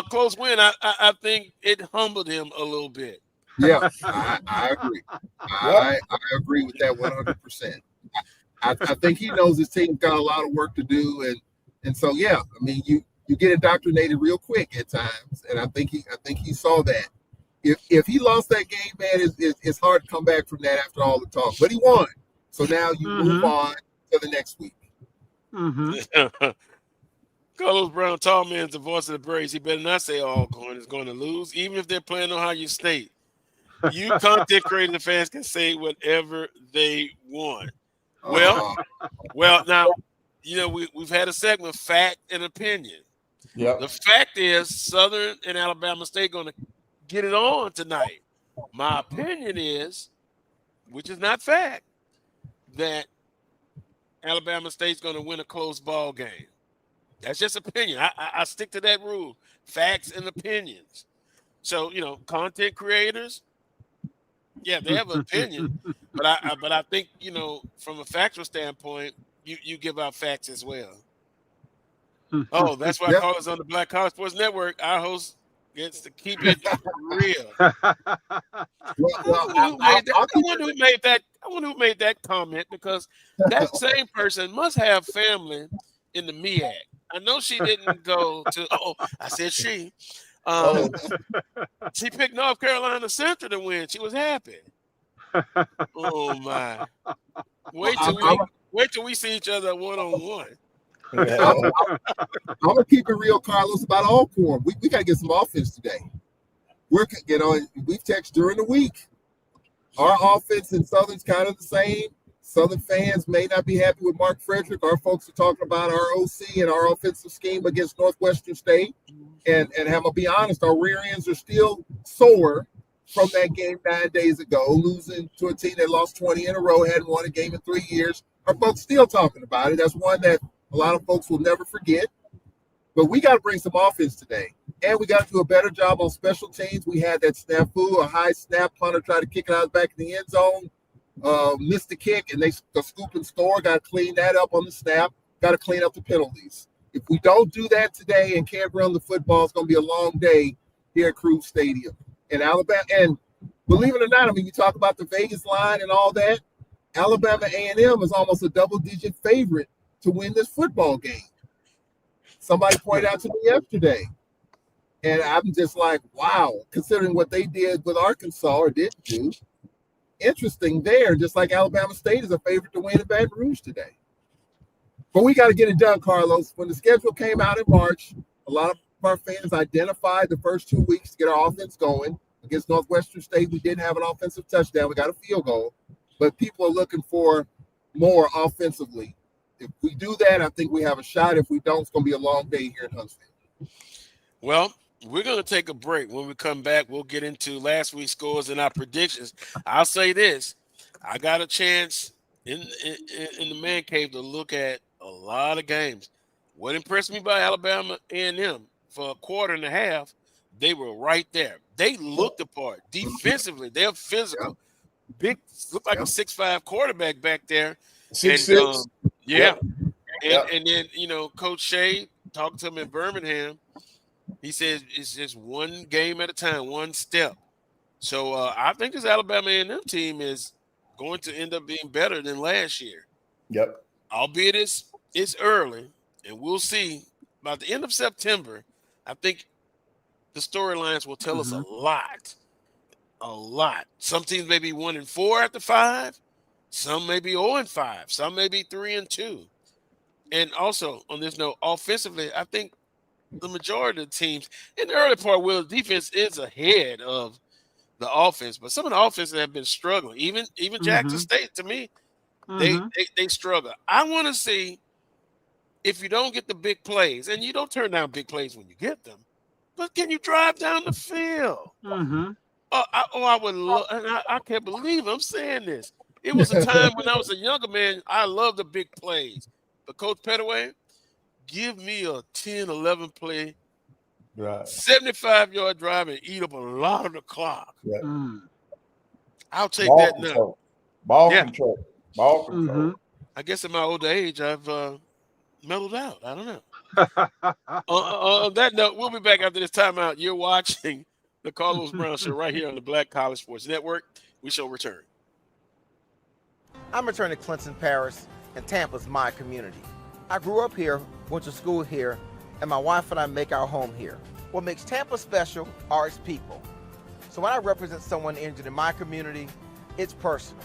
close win. I think it humbled him a little bit. Yeah, I agree. I agree with that 100%. I think he knows his team's got a lot of work to do, and so yeah, I mean you get indoctrinated real quick at times, and I think he saw that. If he lost that game, man, it's hard to come back from that after all the talk. But he won, so now you move on to the next week. Carlos Brown, tall man's the voice of the Braves. He better not say Alcorn is going to lose, even if they're playing Ohio State. You content creating fans can say whatever they want. Well, now, you know, we've had a segment, fact and opinion. Yep. The fact is Southern and Alabama State going to get it on tonight. My opinion is, which is not fact, that Alabama State's going to win a close ball game. That's just opinion. I stick to that rule, facts and opinions. So, you know, content creators, yeah, they have an opinion, but I think, you know, from a factual standpoint, you give out facts as well. Oh, that's why I call us on the Black College Sports Network. Our host gets to keep it real. I wonder who made that comment, because that same person must have family in the MEAC. I know she didn't go to. I said she. She picked North Carolina Central to win. She was happy. Oh my! Wait till we see each other 1-on-1. I'm gonna keep it real, Carlos, about Alcorn. We gotta get some offense today. We've texted during the week. Our offense in Southern's kind of the same. Southern fans may not be happy with Mark Frederick. Our folks are talking about our OC and our offensive scheme against Northwestern State. And I'm going to be honest, our rear ends are still sore from that game 9 days ago, losing to a team that lost 20 in a row, hadn't won a game in 3 years. Our folks still talking about it. That's one that a lot of folks will never forget. But we got to bring some offense today. And we got to do a better job on special teams. We had that snafu, a high snap punter try to kick it out back in the end zone. Missed the kick, and the scoop and score. Got to clean that up on the snap. Got to clean up the penalties. If we don't do that today and can't run the football, it's going to be a long day here at Cruz Stadium in Alabama. And believe it or not, I mean, you talk about the Vegas line and all that. Alabama A&M is almost a double-digit favorite to win this football game. Somebody pointed out to me yesterday, and I'm just like, wow, considering what they did with Arkansas or didn't do. Interesting there, just like Alabama State is a favorite to win in Baton Rouge today. But we got to get it done, Carlos. When the schedule came out in March, a lot of our fans identified the first 2 weeks to get our offense going. Against Northwestern State, we didn't have an offensive touchdown. We got a field goal. But people are looking for more offensively. If we do that, I think we have a shot. If we don't, it's going to be a long day here in Huntsville. Well, we're going to take a break. When we come back, we'll get into last week's scores and our predictions. I'll say this. I got a chance in the man cave to look at a lot of games. What impressed me by Alabama A&M for a quarter and a half, they were right there. They looked the part. Defensively, they're physical. Big, looked like a 6'5" quarterback back there. 6'6". Yeah. And then, you know, Coach Shea, talked to him in Birmingham, he says it's just one game at a time, one step. So I think this Alabama A&M team is going to end up being better than last year. Yep. Albeit it's early, and we'll see. By the end of September, I think the storylines will tell us a lot. A lot. Some teams may be 1-4 after 5. Some may be 0-5. Some may be 3-2. And also, on this note, offensively, I think the majority of the teams in the early part, the defense is ahead of the offense, but some of the offenses have been struggling. Even Jackson State, to me, they struggle. I want to see if you don't get the big plays, and you don't turn down big plays when you get them, but can you drive down the field? I would love, and I can't believe I'm saying this. It was a time when I was a younger man, I loved the big plays. But Coach Pettaway, give me a 10, 11 play, 75-yard drive and eat up a lot of the clock. I'll take Ball that control. now. Ball control. I guess in my older age, I've mellowed out. I don't know. On that note, we'll be back after this timeout. You're watching the Carlos Brown Show right here on the Black College Sports Network. We shall return. I'm returning to Clinton Paris, and Tampa's my community. I grew up here, went to school here, and my wife and I make our home here. What makes Tampa special are its people. So when I represent someone injured in my community, it's personal.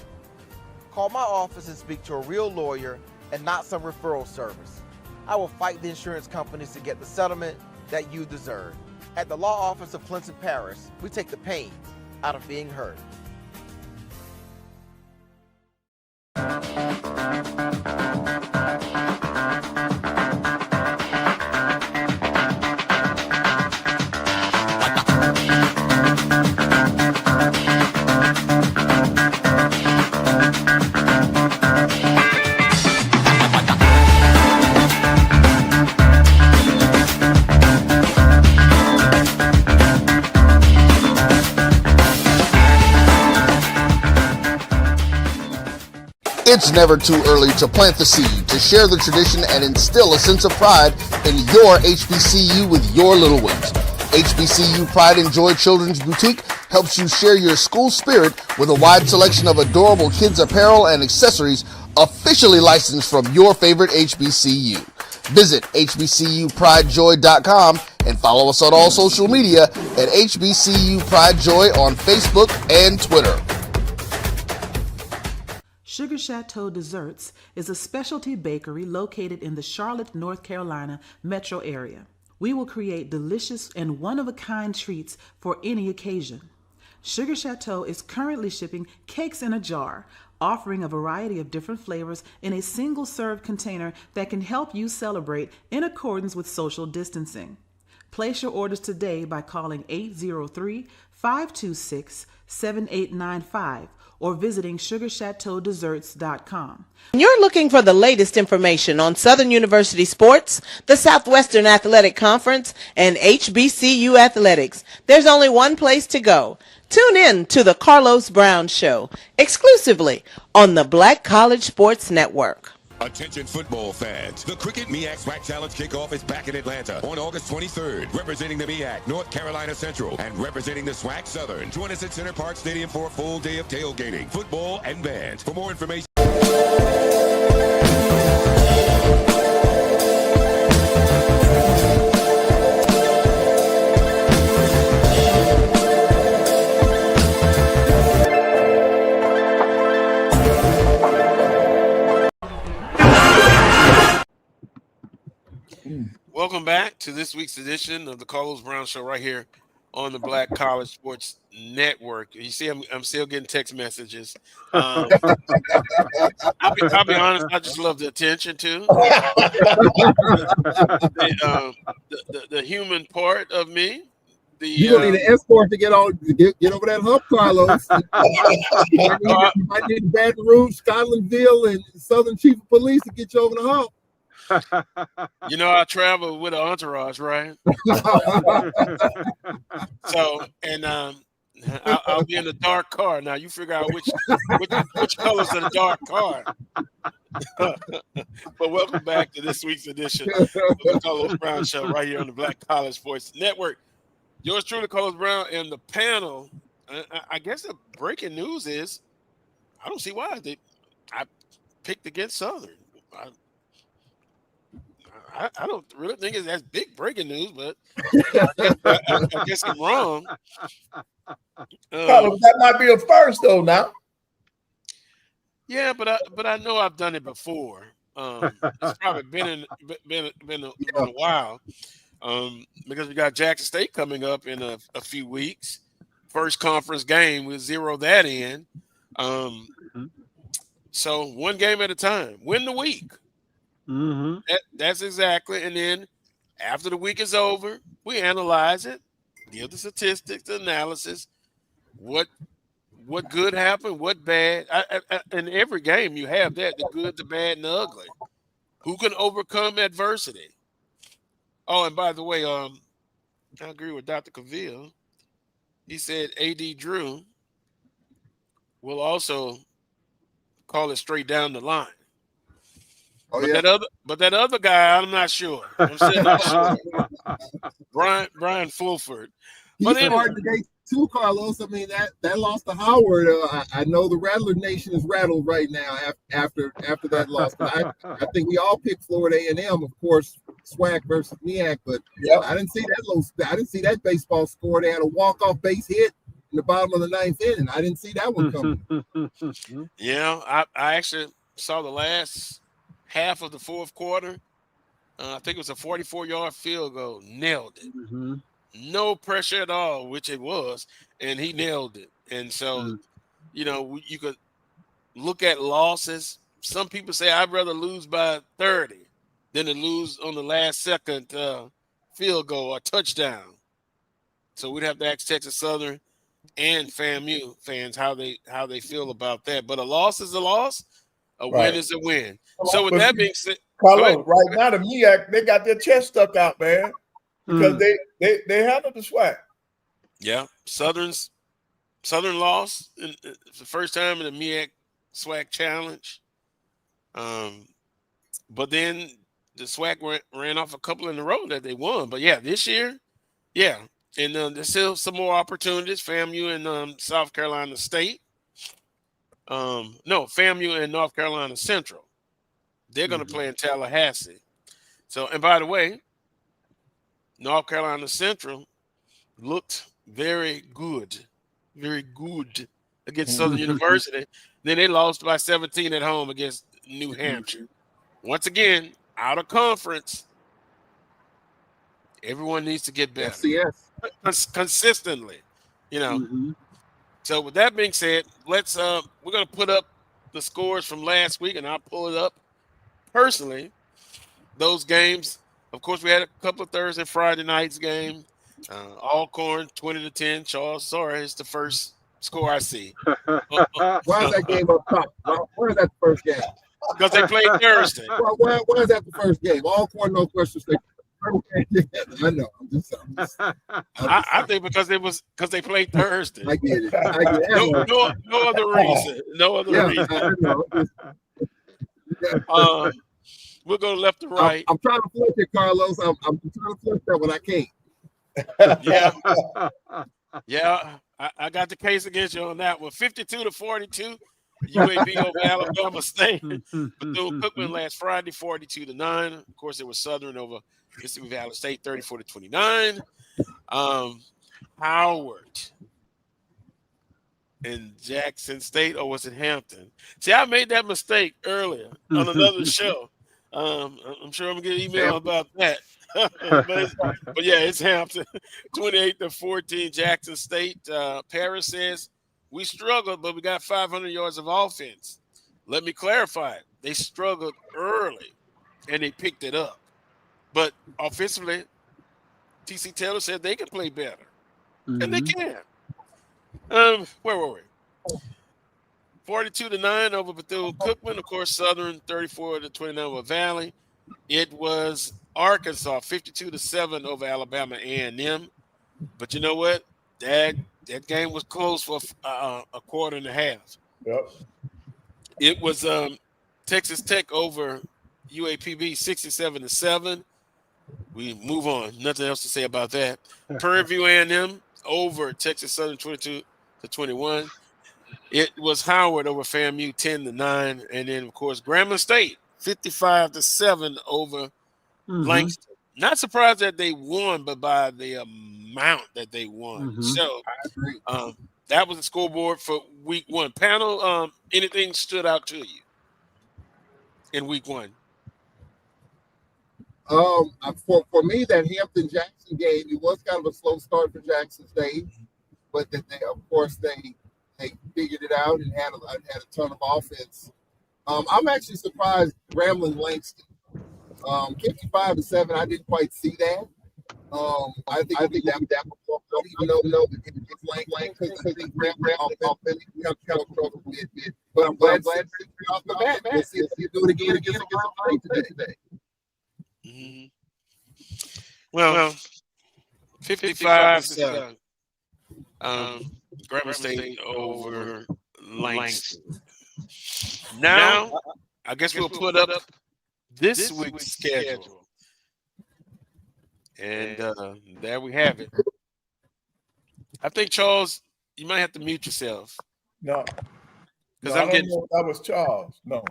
Call my office and speak to a real lawyer and not some referral service. I will fight the insurance companies to get the settlement that you deserve. At the law office of Clinton Paris, we take the pain out of being hurt. It's never too early to plant the seed, to share the tradition, and instill a sense of pride in your HBCU with your little ones. HBCU Pride and Joy Children's Boutique helps you share your school spirit with a wide selection of adorable kids apparel and accessories officially licensed from your favorite HBCU. Visit hbcupridejoy.com and follow us on all social media at HBCU Pride Joy on Facebook and Twitter. Sugar Chateau Desserts is a specialty bakery located in the Charlotte, North Carolina metro area. We will create delicious and one-of-a-kind treats for any occasion. Sugar Chateau is currently shipping cakes in a jar, offering a variety of different flavors in a single-serve container that can help you celebrate in accordance with social distancing. Place your orders today by calling 803-526-7895 or visiting sugarchateaudesserts.com. You're looking for the latest information on Southern University sports, the Southwestern Athletic Conference, and HBCU athletics. There's only one place to go. Tune in to the Carlos Brown Show, exclusively on the Black College Sports Network. Attention football fans. The Cricket MEAC SWAC Challenge Kickoff is back in Atlanta on August 23rd. Representing the MEAC, North Carolina Central, and representing the SWAC Southern. Join us at Center Park Stadium for a full day of tailgating, football, and bands. For more information... Welcome back to this week's edition of the Carlos Brown Show right here on the Black College Sports Network. You see, I'm still getting text messages. I'll be honest, I just love the attention too. The human part of me. You don't need an escort to get over that hump, Carlos. You might need Baton Rouge, Scotlandville, and Southern Chief of Police to get you over the hump. You know, I travel with an entourage, right? So, and I'll be in a dark car. Now you figure out which color's in the dark car. But welcome back to this week's edition of the Carlos Brown Show right here on the Black College Sports Network. Yours truly, Carlos Brown, and the panel. I guess the breaking news is I don't see why I picked against Southern. I don't really think that's big breaking news, but I guess I'm wrong. That might be a first, though. Now, yeah, but I know I've done it before. It's probably been a while, because we got Jackson State coming up in a few weeks. First conference game, we'll zero that in. So one game at a time. Win the week. Mm-hmm. That's exactly. And then after the week is over, we analyze it, give the statistics, the analysis, what good happened, what bad. In every game, you have that, the good, the bad, and the ugly. Who can overcome adversity? Oh, and by the way, I agree with Dr. Cavill. He said A.D. Drew will also call it straight down the line. Oh, but that other guy, I'm not sure. I'm still not sure. Brian Fulford. He's hard today too, Carlos. I mean, that loss to Howard. I know the Rattler Nation is rattled right now after that loss. I think we all picked Florida A&M, of course, SWAC versus MEAC, but I didn't see that baseball score. They had a walk-off base hit in the bottom of the ninth inning. I didn't see that one coming. Yeah, I actually saw the last half of the fourth quarter. I think it was a 44-yard field goal. Nailed it. Mm-hmm. No pressure at all, which it was, and he nailed it. And so, you could look at losses. Some people say I'd rather lose by 30 than to lose on the last second field goal or touchdown. So we'd have to ask Texas Southern and FAMU fans how they feel about that. But a loss is a loss. A win is a win. So with that being said, Carlos, right now the MEAC, they got their chest stuck out, man. Because they handled the SWAC. Yeah, Southern lost the first time in the MEAC SWAC challenge. But then the SWAC ran off a couple in a row that they won. But yeah, this year, and there's still some more opportunities. FAMU and South Carolina State. FAMU and North Carolina Central. They're going to play in Tallahassee. So, and by the way, North Carolina Central looked very good against Southern University. Then they lost by 17 at home against New Hampshire. Once again, out of conference. Everyone needs to get better. Consistently, So with that being said, let's we're going to put up the scores from last week, and I'll pull it up personally. Those games. Of course, we had a couple of Thursday, Friday nights game. Alcorn 20-10. Charles, sorry, it's the first score I see. Why is that game up top? Where is that the first game? Because they played Thursday. Why is that the first game? Alcorn, Northwestern State. I know. I think because they played Thursday. I get it. No other reason. No other reason. We'll go left to right. I'm trying to flip it, Carlos. I'm trying to flip that when I can't. Yeah. I got the case against you on that one. 52-42. UAB over Alabama State. Bethune-Cookman last Friday, 42-9. Of course, it was Southern over Mississippi Valley State, 34-29. Howard and Jackson State, or was it Hampton? See, I made that mistake earlier on another show. I'm sure I'm gonna get an email about that. but yeah, it's Hampton. 28-14, Jackson State. Paris says we struggled, but we got 500 yards of offense. Let me clarify it. They struggled early, and they picked it up. But offensively, TC Taylor said they can play better, and they can. Where were we? 42-9 over Bethune-Cookman. Of course, Southern 34-29 over Valley. It was Arkansas 52-7 over Alabama A&M. But you know what? That game was close for a quarter and a half. Yep. It was Texas Tech over UAPB 67-7. We move on. Nothing else to say about that. Prairie View A&M over Texas Southern 22-21. It was Howard over FAMU 10-9, and then of course Grambling State 55-7 over Langston. Not surprised that they won, but by the amount that they won. So that was the scoreboard for week one. Panel, anything stood out to you in week one? For me, that Hampton-Jackson game, it was kind of a slow start for Jackson State, but that they figured it out and had a ton of offense. I'm actually surprised Grambling Langston. 55-7, I didn't quite see that. I think that was even though it's Langston, because I think Grambling offense but I'm glad to see off the bat. Let's see if you do it again against today. Well, 55-7. Grambling State over Langston. Now, I guess we'll put up this week's schedule. And there we have it. I think, Charles, you might have to mute yourself. No. Because I don't know if that was Charles. No.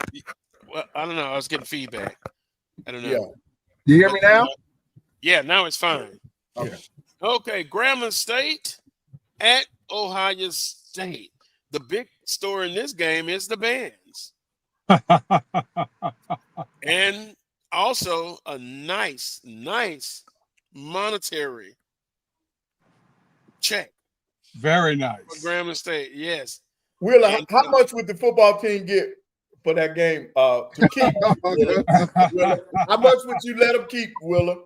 Well, I don't know. I was getting feedback. I don't know. Yeah. You hear me now? Yeah, now it's fine. Okay. Okay, Grambling State at Ohio State. The big story in this game is the bands. And also a nice monetary check. Very nice. For Grambling State, yes. Wheeler, how much would the football team get for that game to keep? Wheeler? How much would you let them keep, Wheeler?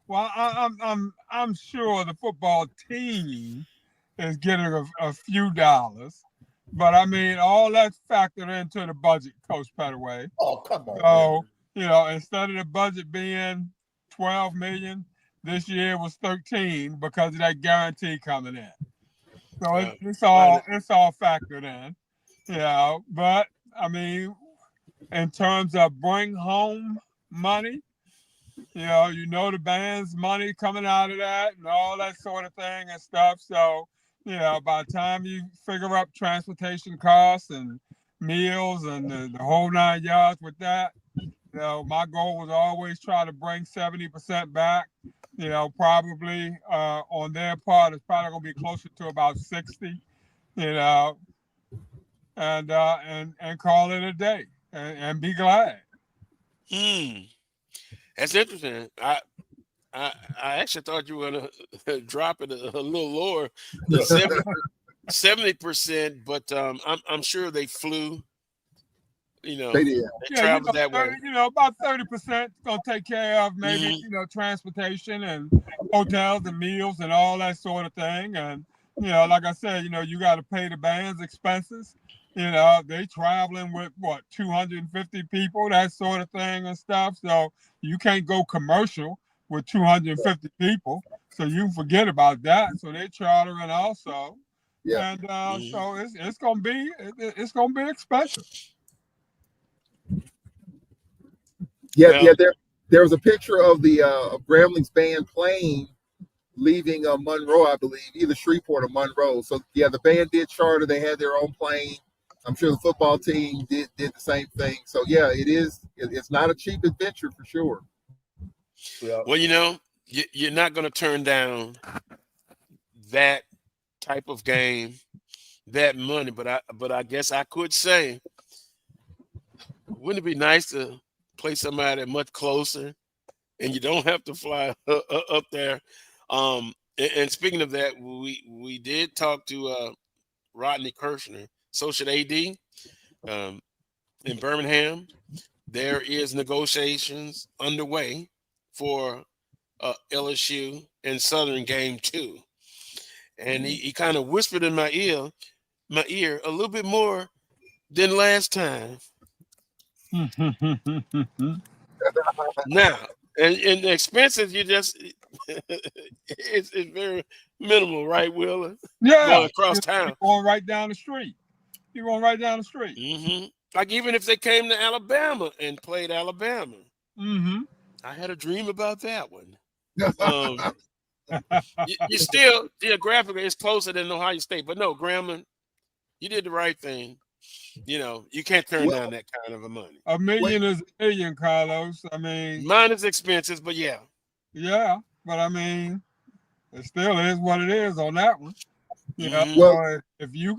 Well, I'm sure the football team is getting a few dollars, but I mean, all that's factored into the budget, Coach Pettaway. Oh, come on. So, you know, instead of the budget being $12 million, this year was 13 because of that guarantee coming in. So it's all factored in, you know. But I mean, in terms of bring home money, you know the band's money coming out of that and all that sort of thing and stuff. So, you know, by the time you figure up transportation costs and meals and the whole 9 yards with that, you know, my goal was always try to bring 70% back. You know, probably on their part, it's probably gonna be closer to about 60. You know, and call it a day and be glad. That's interesting. I actually thought you were gonna drop it a little lower, the 70%, but I'm sure they flew. You know, they traveled that way. You know, about 30% gonna take care of maybe you know, transportation and hotels and meals and all that sort of thing. And you know, like I said, you know, you got to pay the band's expenses. You know, they traveling with 250 people, that sort of thing and stuff. So you can't go commercial with 250 people. So you forget about that. So they're chartering also. Yeah. And so it's gonna be expensive. Yeah. There was a picture of the Grambling's band plane leaving Monroe, I believe, either Shreveport or Monroe. So yeah, the band did charter. They had their own plane. I'm sure the football team did the same thing. So yeah, it's not a cheap adventure for sure. Yeah. Well, you know, you're not going to turn down that type of game, that money. But I guess I could say, wouldn't it be nice to play somebody much closer, and you don't have to fly up there? And speaking of that, we did talk to Rodney Kirshner, Social AD in Birmingham. There is negotiations underway for LSU and Southern game 2. And he kind of whispered in my ear a little bit more than last time. Now, and the expenses, you just it's very minimal, right, Wheeler? Yeah, going across town, you're going right down the street. You're going right down the street. Mm-hmm. Like even if they came to Alabama and played Alabama, I had a dream about that one. You still geographically it's closer than Ohio State, but no, Grambling, you did the right thing. You know, you can't turn down that kind of a money. $1 million is $1 million, Carlos. I mean, minus expenses, but yeah, but I mean, it still is what it is on that one. You know, well, if you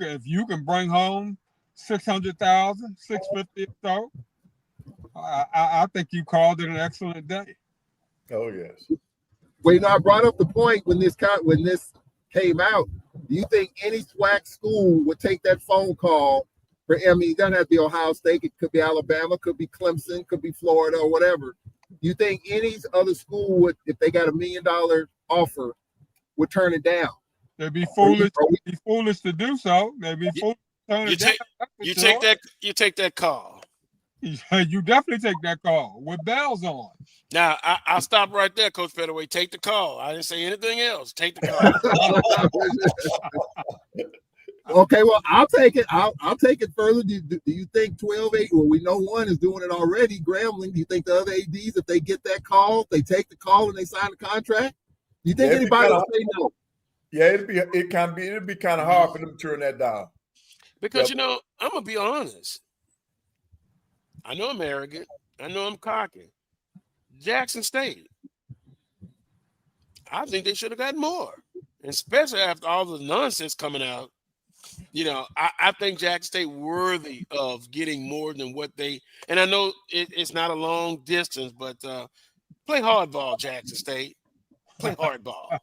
can bring home 600,000, 650 or so, I think you called it an excellent day. Oh yes. Well, you know, I brought up the point when this came out. Do you think any SWAC school would take that phone call? I mean, it doesn't have to be Ohio State. It could be Alabama, could be Clemson, could be Florida or whatever. Do you think any other school would, if they got $1 million offer, would turn it down? They'd be foolish. Foolish to do so. They'd be foolish to turn it down. You take that call. You definitely take that call with bells on. Now, I'll stop right there, Coach Pettaway. Take the call. I didn't say anything else. Take the call. Okay, well, I'll take it. I'll take it further. Do you think 12-8? Well, we know one is doing it already, Grambling. Do you think the other ADs, if they get that call, they take the call and they sign the contract? Do you think anybody will say no? Yeah, it'll be kind of hard for them to turn that down. Because I'm gonna be honest. I know I'm arrogant. I know I'm cocky. Jackson State, I think they should have gotten more, especially after all the nonsense coming out. I think Jackson State worthy of getting more than what they. And I know it's not a long distance, but play hardball, Jackson State. Play hardball.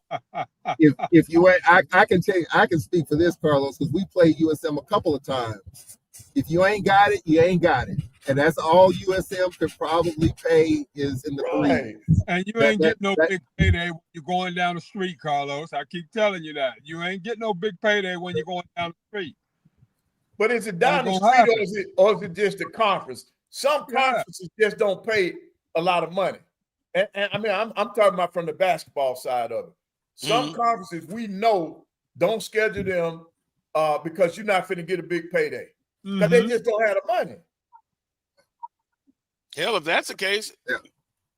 If you ain't, I can tell you, I can speak for this, Carlos, because we played USM a couple of times. If you ain't got it, you ain't got it, and that's all USM could probably pay is in the threes. And you ain't getting no big payday when you're going down the street, Carlos. I keep telling you that. You ain't getting no big payday when you're going down the street. But is it down the street or is it just a conference? Some conferences just don't pay a lot of money. And I mean, I'm talking about from the basketball side of it. Some conferences we know don't schedule them because you're not going to get a big payday. Because they just don't have the money. Hell, if that's the case,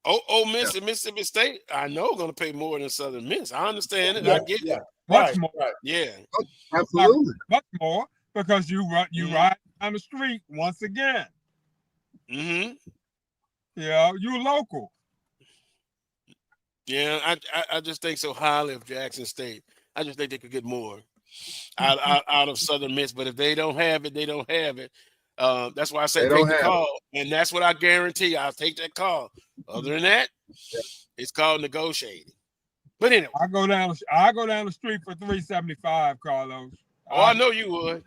Ole Miss and Mississippi State, I know are going to pay more than Southern Miss. I understand it. I get it. Much more. Yeah. Absolutely. Much more because you ride down the street once again. Yeah, you local. Yeah, I just think so highly of Jackson State. I just think they could get more out of Southern Miss. But if they don't have it, they don't have it. That's why I said take the call. And that's what I guarantee. I'll take that call. Other than that, it's called negotiating. But anyway. I go down the street for $3.75, Carlos. I know you would.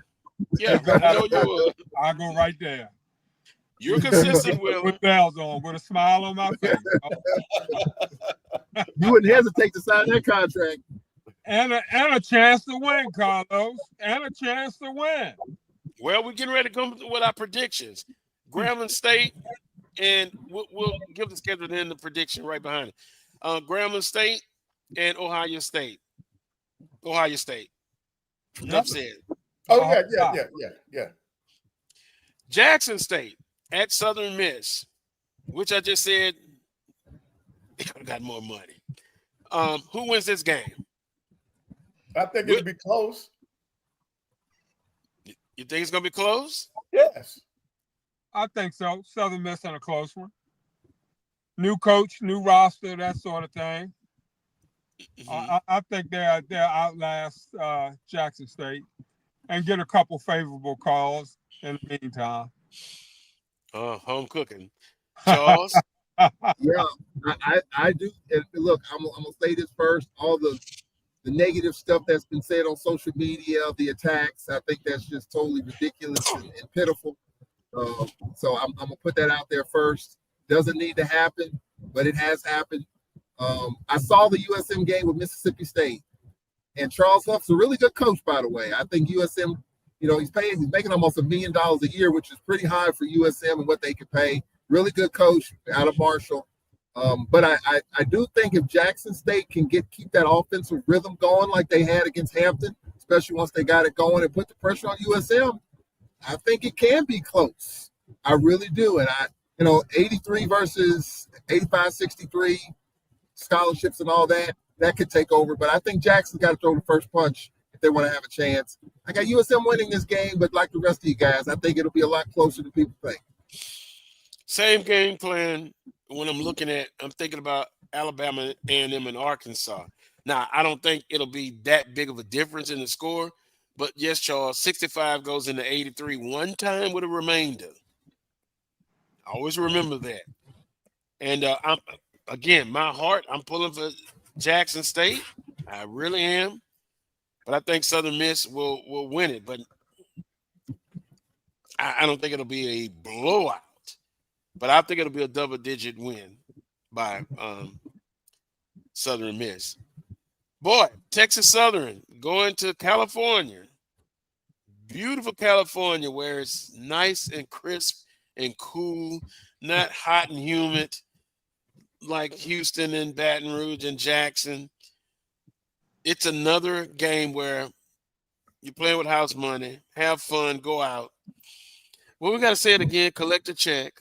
Yeah, I know you would. I go right there. You're consistent, Will. With bells on, with a smile on my face. You wouldn't hesitate to sign that contract. And a chance to win, Carlos. And a chance to win. Well, we're getting ready to come with our predictions. Grambling State, and we'll give the schedule and the prediction right behind it. Grambling State and Ohio State. Ohio State. Enough said. Oh, yeah. Jackson State at Southern Miss, which I just said they could have got more money. Who wins this game? I think it'll be close. You think it's going to be close? Yes. I think so. Southern Miss in a close one. New coach, new roster, that sort of thing. I think they'll outlast Jackson State and get a couple favorable calls in the meantime. Home cooking. Charles? Yeah, I do. And look, I'm gonna say this first. All the negative stuff that's been said on social media, the attacks, I think that's just totally ridiculous and pitiful. So I'm gonna put that out there first. Doesn't need to happen, but it has happened. I saw the USM game with Mississippi State, and Charles Huff's a really good coach, by the way. I think USM, he's making almost $1 million a year, which is pretty high for USM and what they could pay. Really good coach out of Marshall. But I do think if Jackson State can keep that offensive rhythm going like they had against Hampton, especially once they got it going and put the pressure on USM, I think it can be close. I really do. And 83 versus 85, 63 scholarships and all that could take over. But I think Jackson's got to throw the first punch if they want to have a chance. I got USM winning this game, but like the rest of you guys, I think it'll be a lot closer than people think. Same game plan when I'm thinking about Alabama, A&M, and Arkansas. Now, I don't think it'll be that big of a difference in the score, but yes, Charles, 65 goes into 83 one time with a remainder. Always remember that. And my heart, I'm pulling for Jackson State. I really am. But I think Southern Miss will win it. But I don't think it'll be a blowout. But I think it'll be a double-digit win by Southern Miss. Boy, Texas Southern going to California. Beautiful California where it's nice and crisp and cool, not hot and humid like Houston and Baton Rouge and Jackson. It's another game where You're playing with house money. Have fun. Go out. Well, we got to say it again. Collect a check.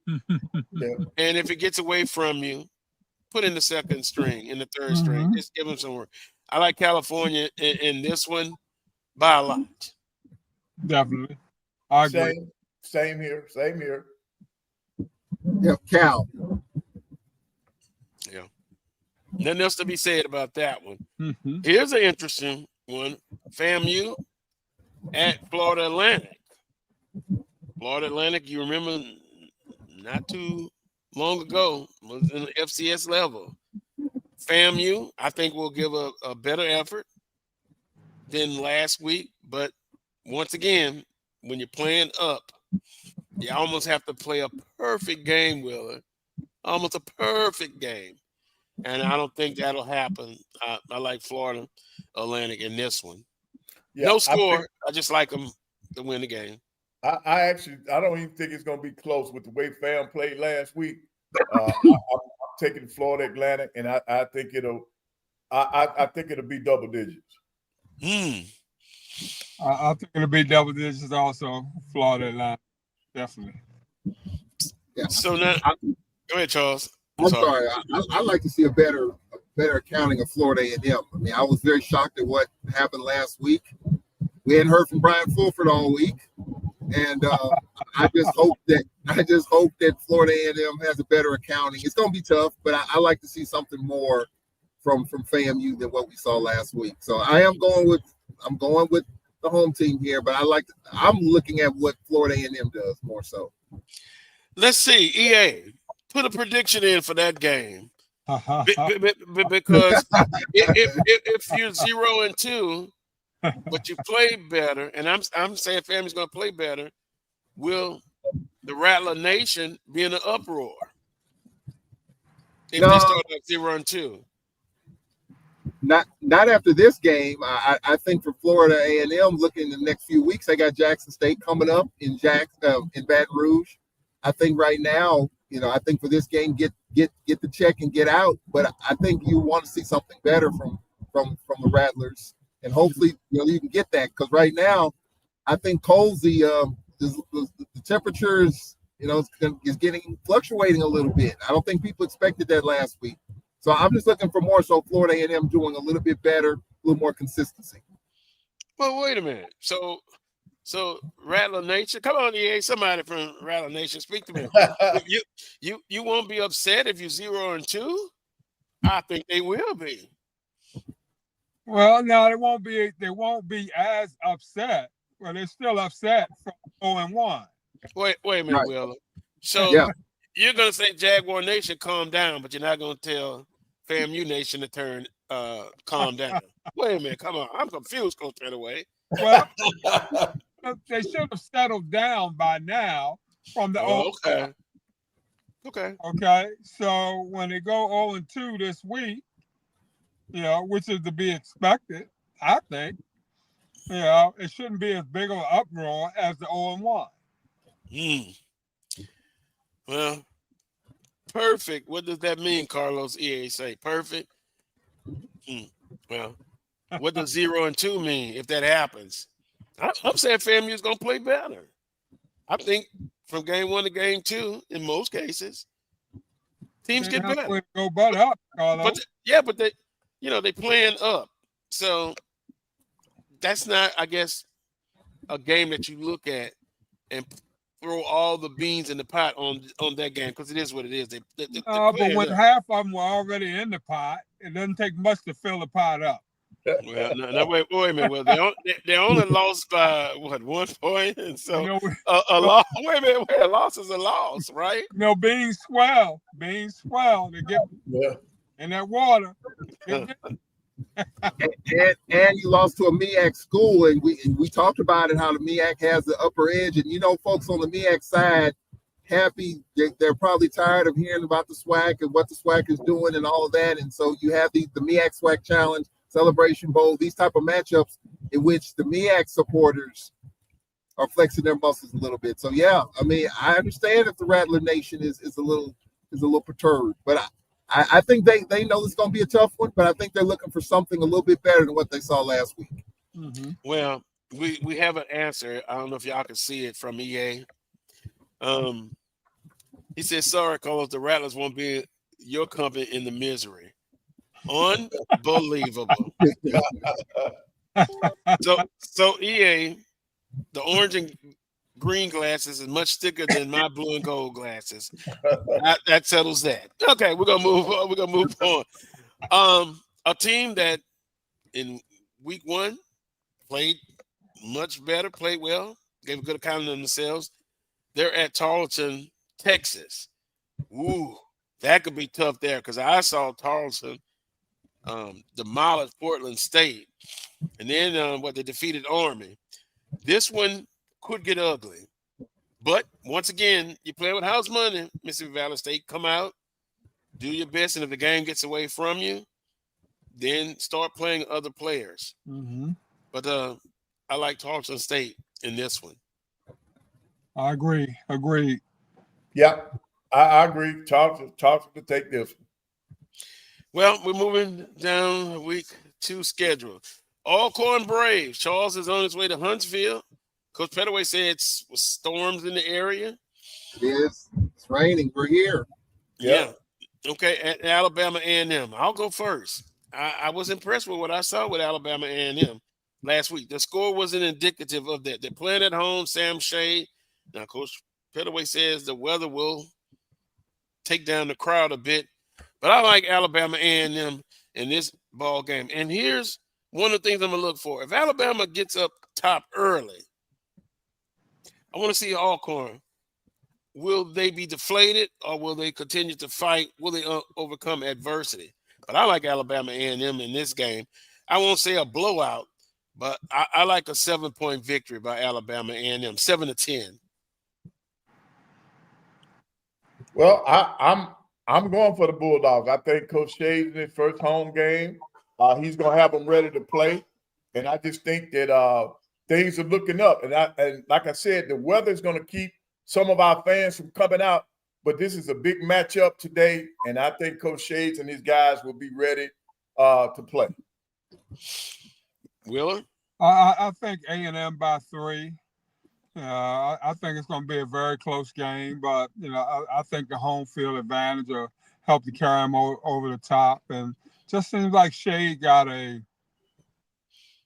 And if it gets away from you, put in the second string, in the third string. Just give them some work. I like California in this one by a lot. Definitely. I agree. Same here. Yeah, Cal. Yeah. Nothing else to be said about that one. Here's an interesting one. FAMU at Florida Atlantic. Florida Atlantic, you remember not too long ago, was in the FCS level. FAMU, I think, will give a better effort than last week. But once again, when you're playing up, you almost have to play a perfect game, Wheeler. Almost a perfect game. And I don't think that'll happen. I like Florida Atlantic in this one. Yeah, no score. I just like them to win the game. I don't even think it's going to be close with the way FAM played last week. I'm taking Florida Atlantic, and I think it'll be double digits. I think it'll be double digits also. Florida Atlantic, definitely. Yeah. So now, go ahead, Charles. I'm sorry. I'd like to see a better accounting of Florida A&M. I mean, I was very shocked at what happened last week. We hadn't heard from Brian Fulford all week, and I just hope that Florida A&M has a better accounting. It's going to be tough, but I like to see something more from FAMU than what we saw last week. So I'm going with the home team here, but I'm looking at what Florida A&M does more so. Let's see, EA. Put a prediction in for that game, because if you're 0-2, but you play better, and I'm saying FAMU's going to play better, will the Rattler Nation be in an uproar if they start at 0-2? Not after this game. I think for Florida A&M, looking in the next few weeks, they got Jackson State coming up in Baton Rouge. I think right now, I think for this game, get the check and get out. But I think you want to see something better from the Rattlers, and hopefully you can get that, because right now, I think Colsey, the temperatures is getting fluctuating a little bit. I don't think people expected that last week, so I'm just looking for more. So Florida A&M doing a little bit better, a little more consistency. Well, wait a minute. So Rattler Nation, come on, EA, somebody from Rattler Nation, speak to me. You won't be upset if you're 0-2? I think they will be. Well, no, they won't be as upset, but they're still upset from 0-1. Wait a minute, right. Wheeler. So you're gonna say Jaguar Nation calm down, but you're not gonna tell FAMU Nation to turn calm down. Wait a minute, come on. I'm confused, Coach Pettaway. Well, they should have settled down by now from the Okay. So when they go 0-2 this week, which is to be expected, I think, it shouldn't be as big of an uproar as the 0-1. Well, perfect. What does that mean, Carlos? EA say perfect. Well, what does 0-2 mean if that happens? I'm saying FAMU is going to play better. I think from game 1 to game 2, in most cases, teams get better. Go butt up, Carlos. But they playing up. So that's not, I guess, a game that you look at and throw all the beans in the pot on that game, because it is what it is. But when half of them were already in the pot, it doesn't take much to fill the pot up. Well, no, wait a minute. Well, they only lost by 1 point, and so a loss. Wait a minute. A loss is a loss, right? Being swell, to get in that water. And you lost to a MEAC school, and we talked about it, how the MEAC has the upper edge, and folks on the MEAC side happy. They're probably tired of hearing about the SWAC and what the SWAC is doing and all of that, and so you have the MEAC SWAC Challenge, Celebration Bowl, these type of matchups in which the MEAC supporters are flexing their muscles a little bit. So I understand if the Rattler Nation is a little perturbed, but I think they know it's going to be a tough one, but I think they're looking for something a little bit better than what they saw last week. Well, we have an answer. I don't know if y'all can see it from EA. He said, "Sorry, Carlos, the Rattlers won't be your company in the misery." Unbelievable. So EA, the orange and green glasses is much thicker than my blue and gold glasses. That settles that. Okay, we're gonna move on. We're gonna move on. A team that in week 1 played much better, played well, gave a good account of themselves. They're at Tarleton, Texas. Ooh, that could be tough there because I saw Tarleton demolish Portland State, and then they defeated Army. This one could get ugly, but once again, you play with house money. Mississippi Valley State, come out, do your best, and if the game gets away from you, then start playing other players. But I like Tarleton State in this one. I agree. Agreed. Yep, I agree. Tarleton to take this one. Well, we're moving down week 2 schedule. Alcorn Braves. Charles is on his way to Huntsville. Coach Pettaway said it was storms in the area. It is. It's raining. We're here. Yeah. Okay, at Alabama A&M. I'll go first. I was impressed with what I saw with Alabama A&M last week. The score wasn't indicative of that. They're playing at home, Sam Shea. Now, Coach Pettaway says the weather will take down the crowd a bit. But I like Alabama A&M in this ball game. And here's one of the things I'm going to look for. If Alabama gets up top early, I want to see Alcorn. Will they be deflated or will they continue to fight? Will they overcome adversity? But I like Alabama A&M in this game. I won't say a blowout, but I like a 7-point victory by Alabama A&M, 7-10. Well, I'm going for the Bulldogs. I think Coach Shays in his first home game, he's going to have them ready to play, and I just think that things are looking up. And like I said, the weather is going to keep some of our fans from coming out. But this is a big matchup today, and I think Coach Shades and his guys will be ready to play. Wheeler? I think A&M by 3. I think it's going to be a very close game, but I think the home field advantage will help to carry them over the top. And just seems like Shade got a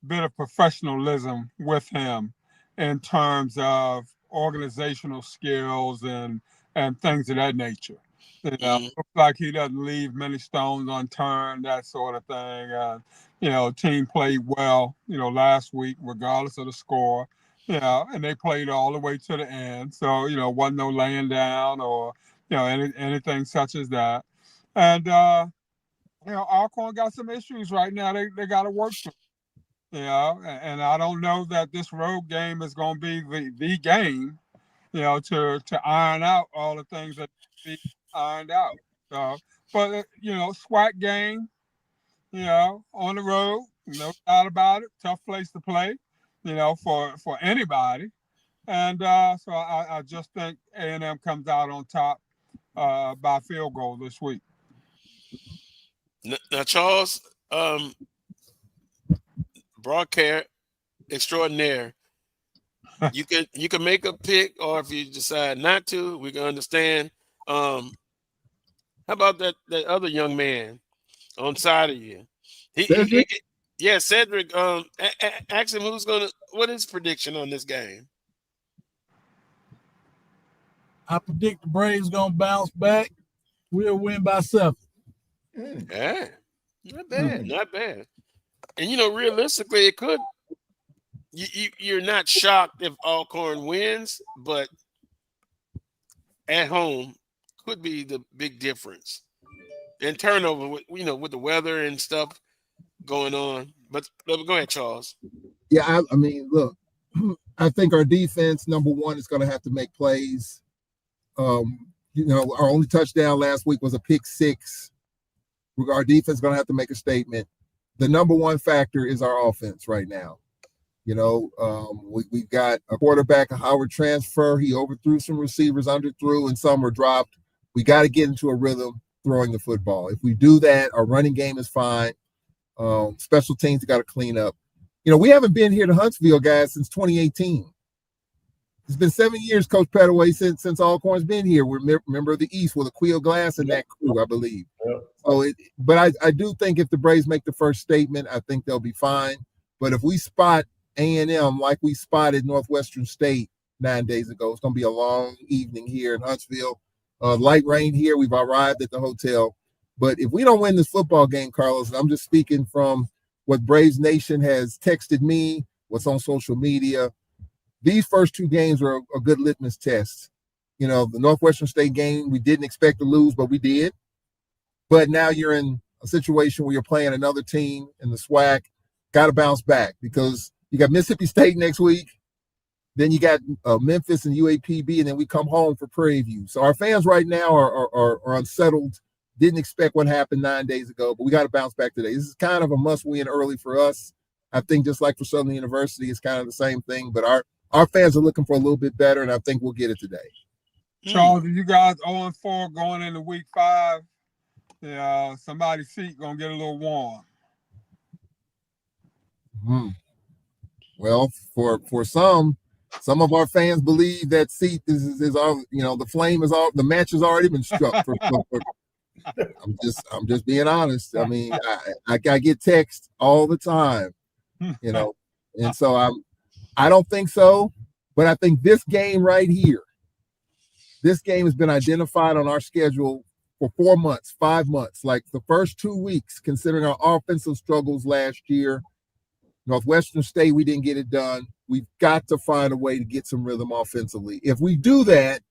bit of professionalism with him in terms of organizational skills and things of that nature. Looks like he doesn't leave many stones unturned, that sort of thing. Team played well, last week, regardless of the score. And they played all the way to the end. So, wasn't no laying down or, anything such as that. And, Alcorn got some issues right now. They got to work through. And I don't know that this road game is going to be the game, to iron out all the things that be ironed out. So, but, SWAC game, on the road, no doubt about it. Tough place to play, for anybody. And so I just think A&M comes out on top by field goal this week. Now, Charles, broadcast extraordinaire. You can make a pick, or if you decide not to, we can understand. How about that other young man on side of you? Cedric. Ask him what is his prediction on this game? I predict the Braves gonna bounce back. We'll win by 7. Yeah, not bad, not bad. And realistically, it could. You're not shocked if Alcorn wins, but at home could be the big difference. And turnover, with the weather and stuff going on. But go ahead, Charles. Yeah, I mean, look, I think our defense, number one, is going to have to make plays. Our only touchdown last week was a pick 6. Our defense is going to have to make a statement. The number one factor is our offense right now. We've got a quarterback, a Howard transfer. He overthrew some receivers, underthrew, and some were dropped. We got to get into a rhythm throwing the football. If we do that, our running game is fine. Special teams got to clean up. we haven't been here to Huntsville, guys, since 2018. It's been 7 years, Coach Pettaway, since Alcorn's been here. We're member of the East with Aquil Glass and that crew, I believe. So, but I do think if the Braves make the first statement, I think they'll be fine. But if we spot A&M like we spotted Northwestern State 9 days ago, it's going to be a long evening here in Huntsville. Light rain here. We've arrived at the hotel. But if we don't win this football game, Carlos, and I'm just speaking from what Braves Nation has texted me, what's on social media, these first two games were a good litmus test. The Northwestern State game, we didn't expect to lose, but we did. But now you're in a situation where you're playing another team in the SWAC. Got to bounce back because you got Mississippi State next week. Then you got Memphis and UAPB, and then we come home for Prairie View. So our fans right now are unsettled. Didn't expect what happened 9 days ago, but we got to bounce back today. This is kind of a must-win early for us. I think just like for Southern University, it's kind of the same thing. But our fans are looking for a little bit better, and I think we'll get it today. Charles, you guys 0-4 going into week 5. Somebody's seat going to get a little warm. Well, for some of our fans believe that seat is all, the flame is all, the match has already been struck. I'm just being honest. I mean, I get texts all the time, and so I don't think so, but I think this game right here, this game has been identified on our schedule for 4 months, 5 months, like the first 2 weeks, considering our offensive struggles last year. Northwestern State, we didn't get it done. We've got to find a way to get some rhythm offensively. If we do that,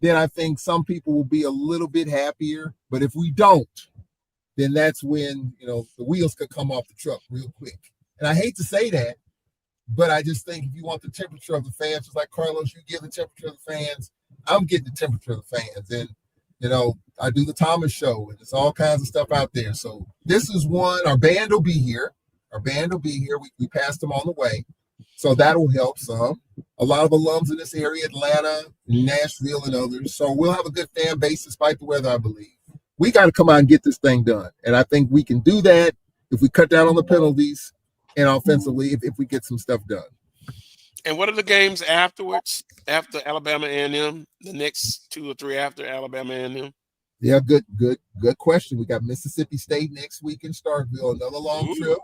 then I think some people will be a little bit happier. But if we don't, then that's when, the wheels could come off the truck real quick. And I hate to say that, but I just think if you want the temperature of the fans, just like Carlos, you give the temperature of the fans, I'm getting the temperature of the fans. And, I do the Thomas show, and there's all kinds of stuff out there. So this is one. Our band will be here. We passed them on the way. So that'll help some. A lot of alums in this area, Atlanta, Nashville, and others. So we'll have a good fan base despite the weather, I believe. We got to come out and get this thing done. And I think we can do that if we cut down on the penalties and offensively if we get some stuff done. And what are the games afterwards, after Alabama A&M, the next 2 or 3 after Alabama A&M? Yeah, good question. We got Mississippi State next week in Starkville, another long trip.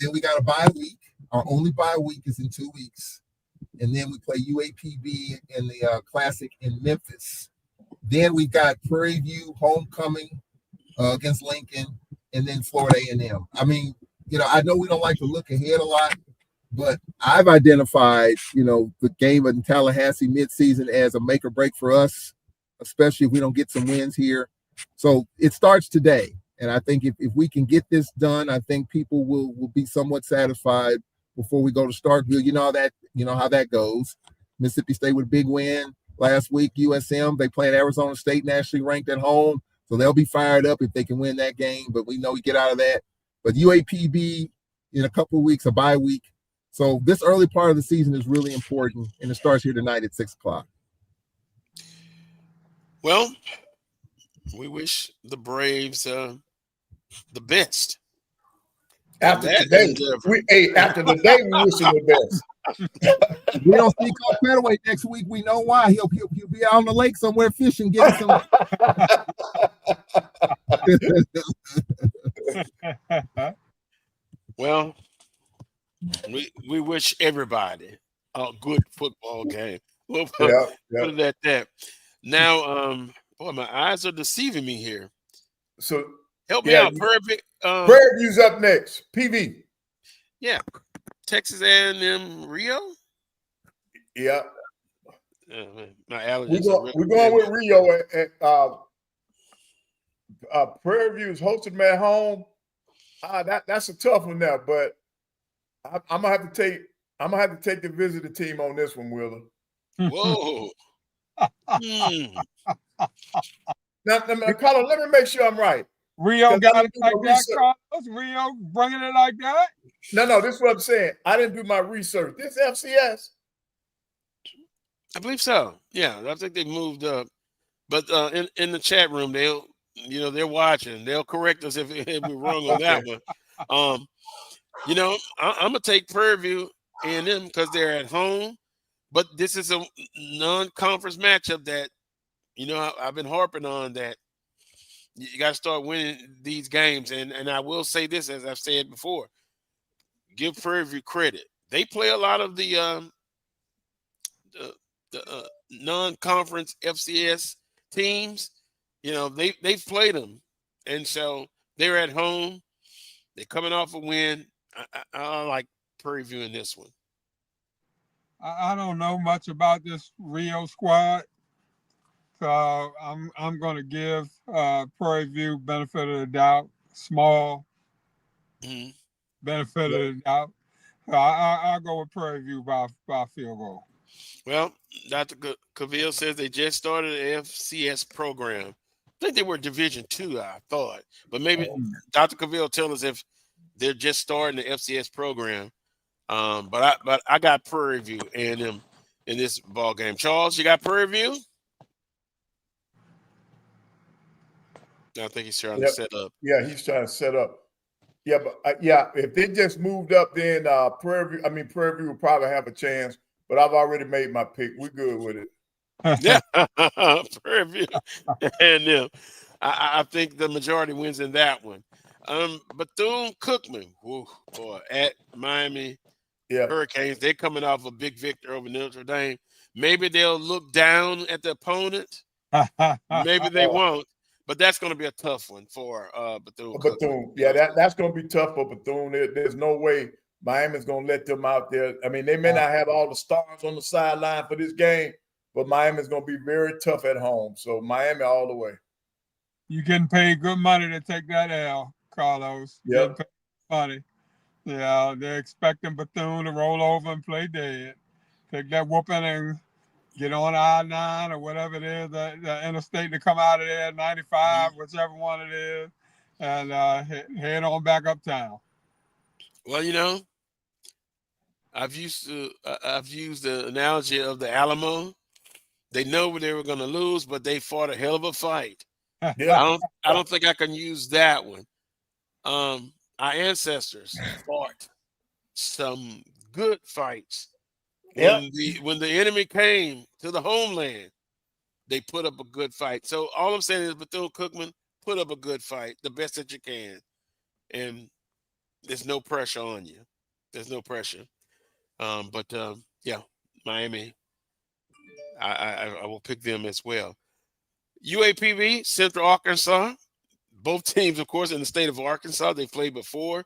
Then we got a bye week. Our only bye week is in 2 weeks. And then we play UAPB in the Classic in Memphis. Then we got Prairie View, homecoming against Lincoln, and then Florida A&M. I mean, I know we don't like to look ahead a lot, but I've identified, the game in Tallahassee midseason as a make or break for us, especially if we don't get some wins here. So it starts today. And I think if we can get this done, I think people will be somewhat satisfied before we go to Starkville. You know how that goes. Mississippi State with a big win last week. USM, they played Arizona State, nationally ranked at home. So they'll be fired up if they can win that game. But we know we get out of that. But UAPB in a couple of weeks, a bye week. So this early part of the season is really important. And it starts here tonight at 6 o'clock. Well, we wish the Braves the best. After today, we wish him the best. If we don't see Coach Pettaway next week, we know why. He'll be out on the lake somewhere fishing, getting some. Well, we wish everybody a good football game. We'll put it at that. Now, boy, my eyes are deceiving me here. So help me out, Perfect. Prairie View's up next. PV. Yeah, Texas A&M Rio. Yeah. My allergies. We're going with Rio. Prairie View is hosting them at home. That's a tough one now, but I'm gonna have to take the visitor team on this one, Wheeler. Whoa. Now, Carlos, let me make sure I'm right. Rio got it like that, Carlos? Rio bringing it like that? No, this is what I'm saying. I didn't do my research. This FCS? I believe so. Yeah, I think they moved up. But in the chat room, they're watching. They'll correct us if we're wrong on that one. You know, I'm gonna take Prairie View A&M because they're at home, but this is a non-conference matchup that, you know, I've been harping on that you got to start winning these games. And I will say this, as I've said before, give Prairie View credit. They play a lot of the non-conference FCS teams. You know, they've played them, and so they're at home. They're coming off a win. I like Prairie View in this one. I don't know much about this Rio squad, so I'm going to give Prairie View benefit of the doubt, small benefit of the doubt. So I'll go with Prairie View by field goal. Well, Dr. Cavill says they just started an FCS program. I think they were Division II, I thought. But maybe Dr. Cavill tell us if they're just starting the FCS program. But I got Prairie View and them in this ball game. Charles, you got Prairie View? I think he's trying to set up. Yeah, he's trying to set up. Yeah, but if they just moved up, then Prairie View will probably have a chance. But I've already made my pick. We're good with it. Yeah, Prairie View and them. I think the majority wins in that one. Bethune-Cookman, boy, at Miami Hurricanes. They're coming off a big victory over Notre Dame. Maybe they'll look down at the opponent. Maybe they won't. But that's going to be a tough one for Bethune. Yeah, that's going to be tough for Bethune. There's no way Miami's going to let them out there. I mean, they may not have all the stars on the sideline for this game, but Miami's going to be very tough at home. So Miami all the way. You getting paid good money to take that L, Carlos. Yep. Money. Yeah, they're expecting Bethune to roll over and play dead. Take that whooping and get on I-9 or whatever it is, the interstate to come out of there, 95, whichever one it is, and head on back uptown. Well, you know, I've used the analogy of the Alamo. They know they were going to lose, but they fought a hell of a fight. Yeah. I don't think I can use that one. Our ancestors fought some good fights. When the enemy came to the homeland, they put up a good fight. So all I'm saying is Bethune-Cookman, put up a good fight, the best that you can. And there's no pressure on you. There's no pressure. Miami, I will pick them as well. UAPB, Central Arkansas. Both teams, of course, in the state of Arkansas. They played before.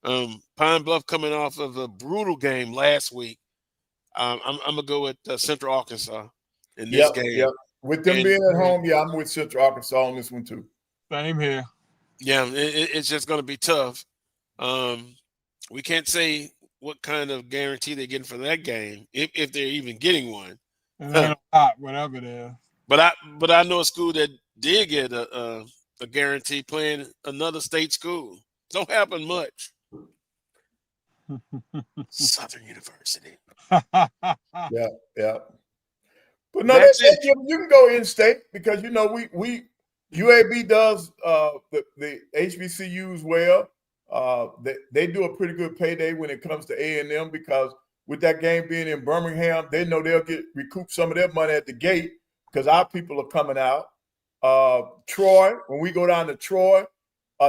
Pine Bluff coming off of a brutal game last week. I'm going to go with Central Arkansas in this game. Yep. With them being at home, I'm with Central Arkansas on this one too. Same here. Yeah, it's just going to be tough. We can't say what kind of guarantee they're getting for that game, if they're even getting one. A lot, whatever it is. But I know a school that did get a guarantee playing another state school. Don't happen much. Southern University. Yeah. But no, you can go in state because you know we UAB does the HBCUs well. They do a pretty good payday when it comes to A&M because with that game being in Birmingham, they know they'll recoup some of their money at the gate because our people are coming out. Troy, when we go down to Troy,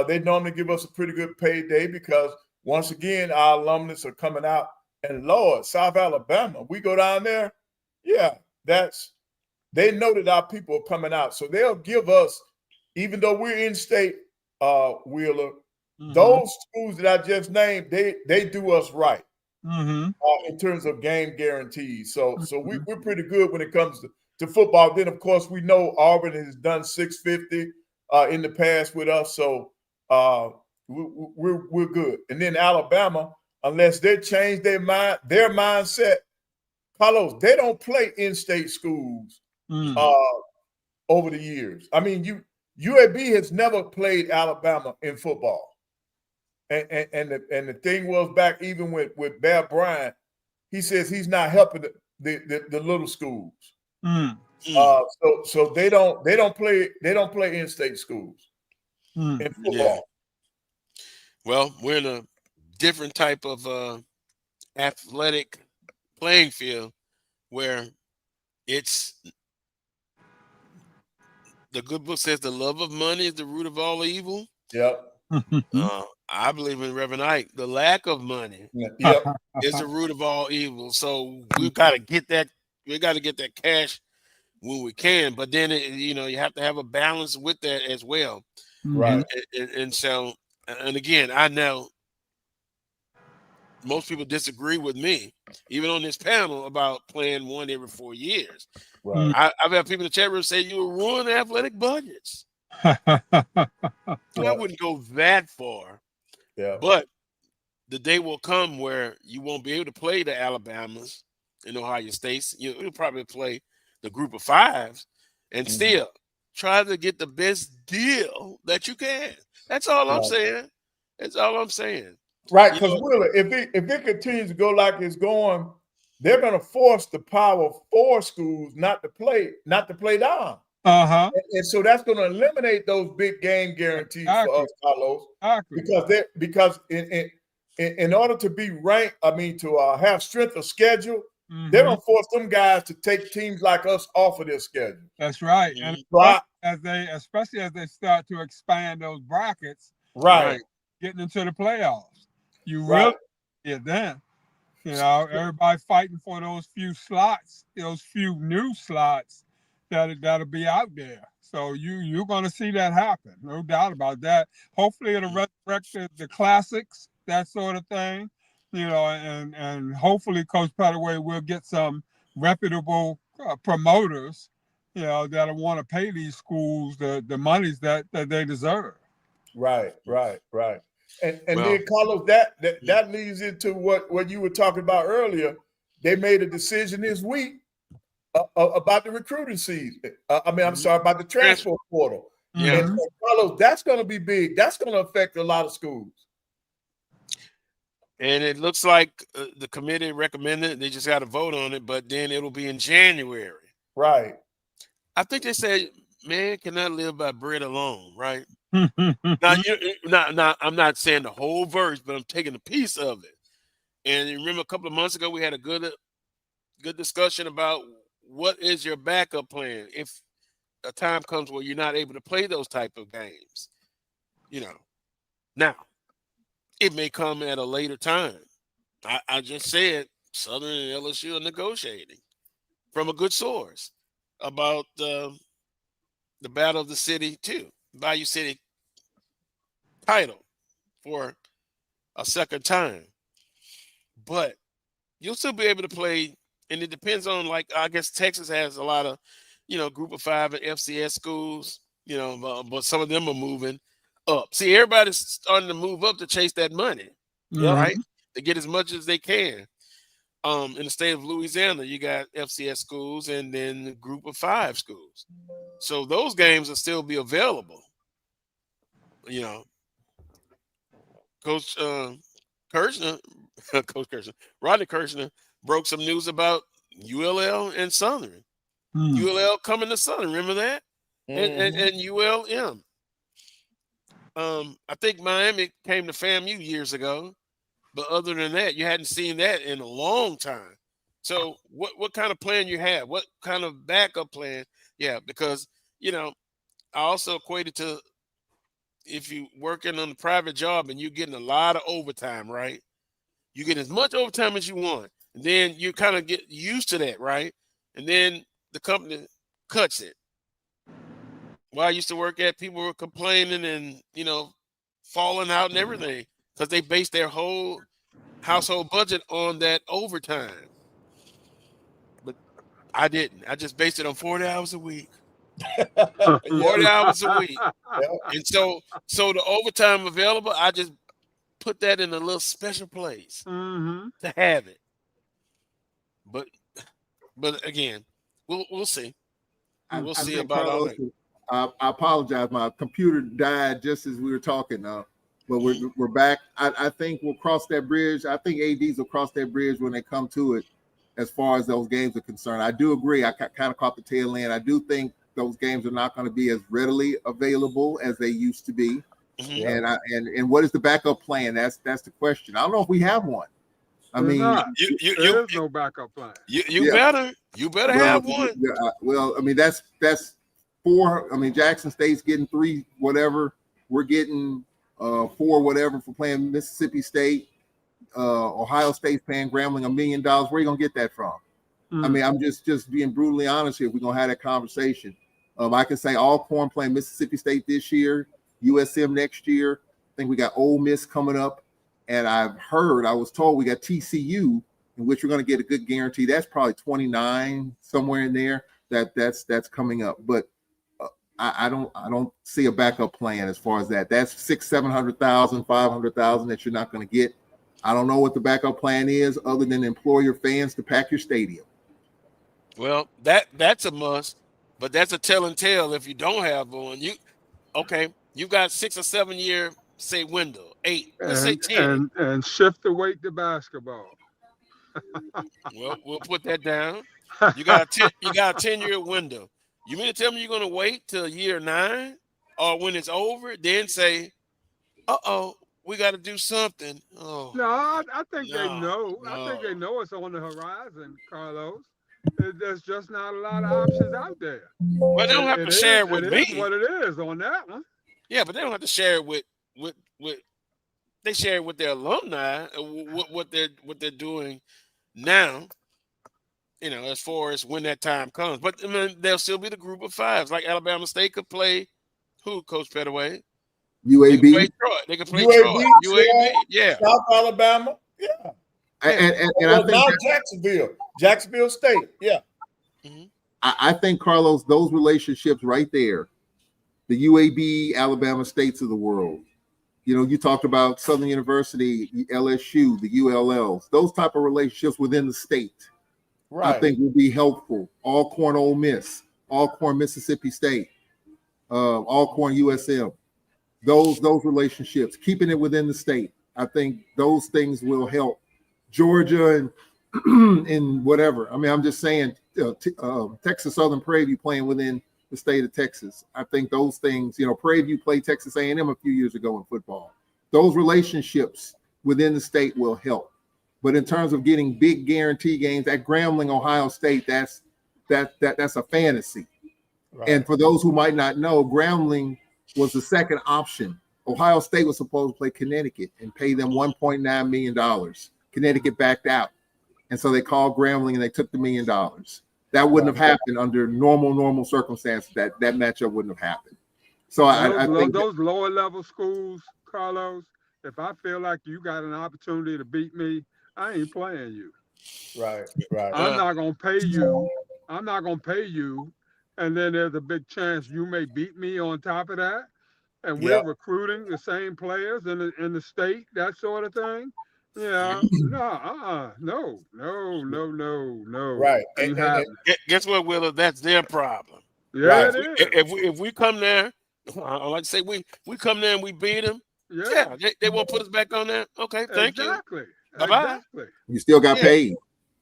they normally give us a pretty good payday because once again, our alumnus are coming out. And Lord, South Alabama, we go down there. Yeah, they know that our people are coming out. So they'll give us, even though we're in state, Wheeler, those schools that I just named, they do us right in terms of game guarantees. So we're pretty good when it comes to football. Then, of course, we know Auburn has done 650 in the past with us. So we're good. And then Alabama, unless they change their mindset, Carlos, they don't play in-state schools over the years. I mean, UAB has never played Alabama in football. And the thing was back even with Bear Bryant, he says he's not helping the little schools. So they don't play in-state schools in football. Yeah. Well, we're in a different type of athletic playing field where it's the good book says the love of money is the root of all evil. Yep. I believe in Reverend Ike. The lack of money Yep. is the root of all evil. So we've got to get that. We got to get that cash when we can. But then you have to have a balance with that as well. Right. And so, and again, I know most people disagree with me, even on this panel, about playing one every 4 years. Right. I've had people in the chat room say you will ruin athletic budgets. I wouldn't go that far. Yeah. But the day will come where you won't be able to play the Alabamas and Ohio States. You'll probably play the group of fives and still try to get the best deal that you can. That's all I'm saying. That's all I'm saying. Right, because Willa, if it continues to go like it's going, they're going to force the Power 4 schools not to play down. And so that's going to eliminate those big game guarantees for us, Carlos. Because in order to be ranked, to have strength of schedule, they're going to force them guys to take teams like us off of their schedule. That's right. And especially as they start to expand those brackets, right, getting into the playoffs. You really then, everybody fighting for those few slots, those few new slots that'll be out there. So you're going to see that happen, no doubt about that. Hopefully it'll resurrect the classics, that sort of thing, and hopefully Coach Pettaway will get some reputable promoters, that'll want to pay these schools the monies that they deserve. Right. And then, Carlos, that leads into what you were talking about earlier. They made a decision this week about the recruiting season. About the transfer portal. Yeah. And Carlos, that's going to be big. That's going to affect a lot of schools. And it looks like the committee recommended they just got to vote on it, but then it'll be in January. Right. I think they said man cannot live by bread alone, right? Now, I'm not saying the whole verse, but I'm taking a piece of it. And you remember a couple of months ago, we had a good discussion about what is your backup plan if a time comes where you're not able to play those type of games. Now, it may come at a later time. I just said Southern and LSU are negotiating from a good source about the Battle of the City too. Bayou City title for a second time. But you'll still be able to play, and it depends on, I guess Texas has a lot of, group of 5 and FCS schools, but some of them are moving up. See, everybody's starting to move up to chase that money, right? To get as much as they can. In the state of Louisiana, you got FCS schools and then the group of 5 schools. So those games will still be available. Coach Kirshner, Rodney Kirshner broke some news about ULL and Southern. ULL coming to Southern, remember that? And ULM. I think Miami came to FAMU years ago. But other than that, you hadn't seen that in a long time. So what kind of plan you have? What kind of backup plan? Yeah, because, I also equated to if you're working on a private job and you're getting a lot of overtime, right? You get as much overtime as you want. And then you kind of get used to that, right? And then the company cuts it. Where I used to work at, people were complaining and, falling out and everything. Because they base their whole household budget on that overtime. But I didn't. I just based it on 40 hours a week. 40 hours a week. And so the overtime available, I just put that in a little special place to have it. But again, we'll see. We'll see about all that. I apologize. My computer died just as we were talking. But we're back. I think we'll cross that bridge. I think ADs will cross that bridge when they come to it as far as those games are concerned. I do agree. I kind of caught the tail end. I do think those games are not going to be as readily available as they used to be. And what is the backup plan? That's the question. I don't know if we have one. I mean, there is no backup plan. You better have one. Well, I mean, that's 4. I mean, Jackson State's getting 3 whatever. We're getting 4 whatever for playing Mississippi State. Ohio State's paying Grambling $1 million. Where are you gonna get that from? I mean, I'm just being brutally honest here. If we're gonna have that conversation, I can say Alcorn playing Mississippi State this year, USM next year. I think we got Ole Miss coming up, and I was told we got TCU, in which we're gonna get a good guarantee. That's probably 29 somewhere in there. That's coming up, but I don't see a backup plan as far as that. That's 600,000-700,000, 500,000 that you're not going to get. I don't know what the backup plan is other than implore your fans to pack your stadium. Well, that's a must, but that's a tell and tale if you don't have one. You got 6 or 7 year window, 8, let's say 10, and shift the weight to basketball. Well, we'll put that down. You got a 10-year window. You mean to tell me you're going to wait till year 9 or when it's over, then say, we got to do something? Oh, no, I think they know. No. I think they know it's on the horizon, Carlos. There's just not a lot of options out there. Well, they don't have to share it with me. It is what it is on that one. Yeah, but they don't have to share it with they share it with their alumni, what they're doing now. As far as when that time comes. But I mean, there'll still be the group of 5s. Like Alabama State could play who, Coach Pettaway? UAB. They could play Troy. UAB, yeah. South Alabama, yeah. And I think Jacksonville State, yeah. Mm-hmm. I think, Carlos, those relationships right there, the UAB, Alabama States of the world. You talked about Southern University, LSU, the ULLs, those type of relationships within the state. Right. I think will be helpful. Alcorn, Ole Miss, Alcorn, Mississippi State, Alcorn, USM. Those relationships, keeping it within the state. I think those things will help. Georgia and whatever. I mean, I'm just saying, Texas Southern Prairie View playing within the state of Texas. I think those things. Prairie View played Texas A&M a few years ago in football. Those relationships within the state will help. But in terms of getting big guarantee games at Grambling, Ohio State, that's a fantasy. Right. And for those who might not know, Grambling was the second option. Ohio State was supposed to play Connecticut and pay them $1.9 million. Connecticut backed out. And so they called Grambling and they took the $1 million. That wouldn't have happened under normal circumstances. That matchup wouldn't have happened. So I think those lower level schools, Carlos, if I feel like you got an opportunity to beat me, I ain't playing you. Right. I'm not gonna pay you. And then there's a big chance you may beat me on top of that. And we're recruiting the same players in the state, that sort of thing. Yeah. No. Right. Guess what, Willa? That's their problem. Yeah, right. It is. If we come there, I like to say we come there and we beat them. Yeah, they won't put us back on there. Okay, thank you. Bye-bye. You still got paid.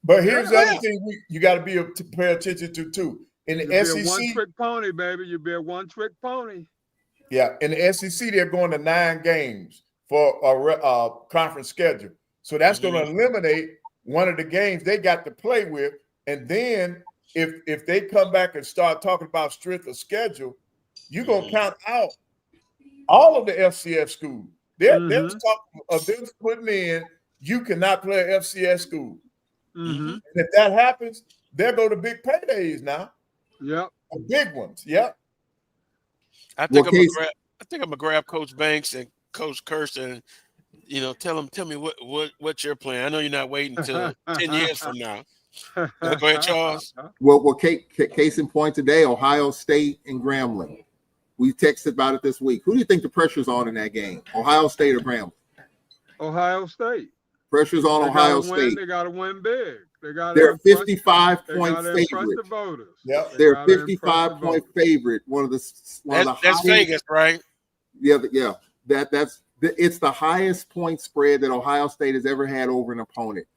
But here's the other thing you got to pay attention to too. In the SEC, be a one-trick pony, baby. You be a one-trick pony. Yeah, in the SEC, they're going to 9 games for a conference schedule. So that's going to eliminate one of the games they got to play with. And then if they come back and start talking about strength of schedule, you're going to count out all of the FCS schools. They're talking of them putting in, you cannot play an FCS school. Mm-hmm. And if that happens, they'll go to big paydays now. Yep. Big ones. Yep. I think I'm gonna grab Coach Banks and Coach Kirsten, tell me what your plan. I know you're not waiting until 10 years from now. Go ahead, Charles. Well, case in point today, Ohio State and Grambling. We texted about it this week. Who do you think the pressure's on in that game? Ohio State or Grambling? Ohio State. Pressure's on Ohio State. They got to win big. They're a 55-point favorite. Yep. They're a 55-point favorite. One of the that's highest, Vegas, right? Yeah. It's the highest point spread that Ohio State has ever had over an opponent.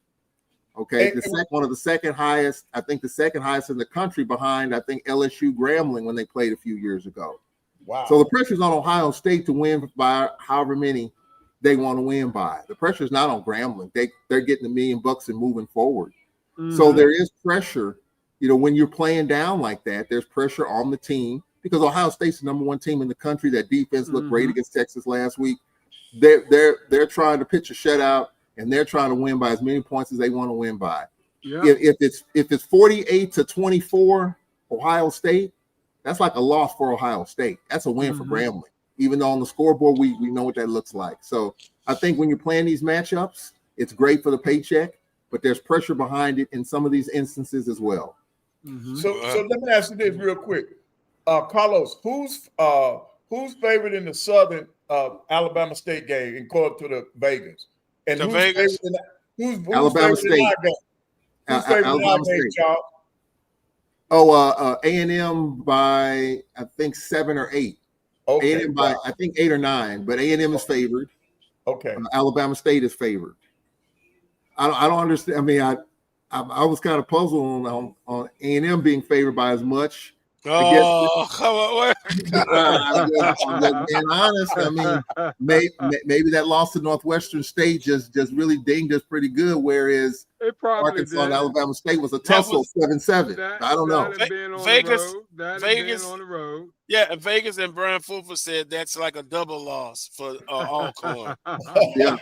Okay, one of the second highest. I think the second highest in the country, behind LSU Grambling when they played a few years ago. Wow. So the pressure's on Ohio State to win by however many they want to win by. The pressure's not on Grambling. They're getting $1 million and moving forward. So there is pressure. You know, when you're playing down like that, there's pressure on the team because Ohio State's the #1 team in the country. That defense looked great against Texas last week. They're trying to pitch a shutout and they're trying to win by as many points as they want to win by. Yeah. If it's 48-24 Ohio State, that's like a loss for Ohio State. That's a win for Grambling. Even though on the scoreboard we know what that looks like. So I think when you're playing these matchups, it's great for the paycheck, but there's pressure behind it in some of these instances as well. So let me ask you this real quick, Carlos. Who's favored in the Southern Alabama State game according to the Vegas? And who's Vegas? Who's Alabama favored in our game? Who's favored in our game, Charles? A&M by I think 7 or 8. Okay. A&M by I think 8 or 9, but A&M is favored. Okay. Alabama State is favored. I don't understand. I mean, I was kind of puzzled on A&M being favored by as much. Oh, come on. I'm just being honest. I mean, maybe that loss to Northwestern State just really dinged us pretty good, whereas Arkansas and Alabama State was a tussle 7-7. I don't know. Vegas on the road. Yeah, and Vegas and Brian Fulford said that's like a double loss for Alcorn. Yeah.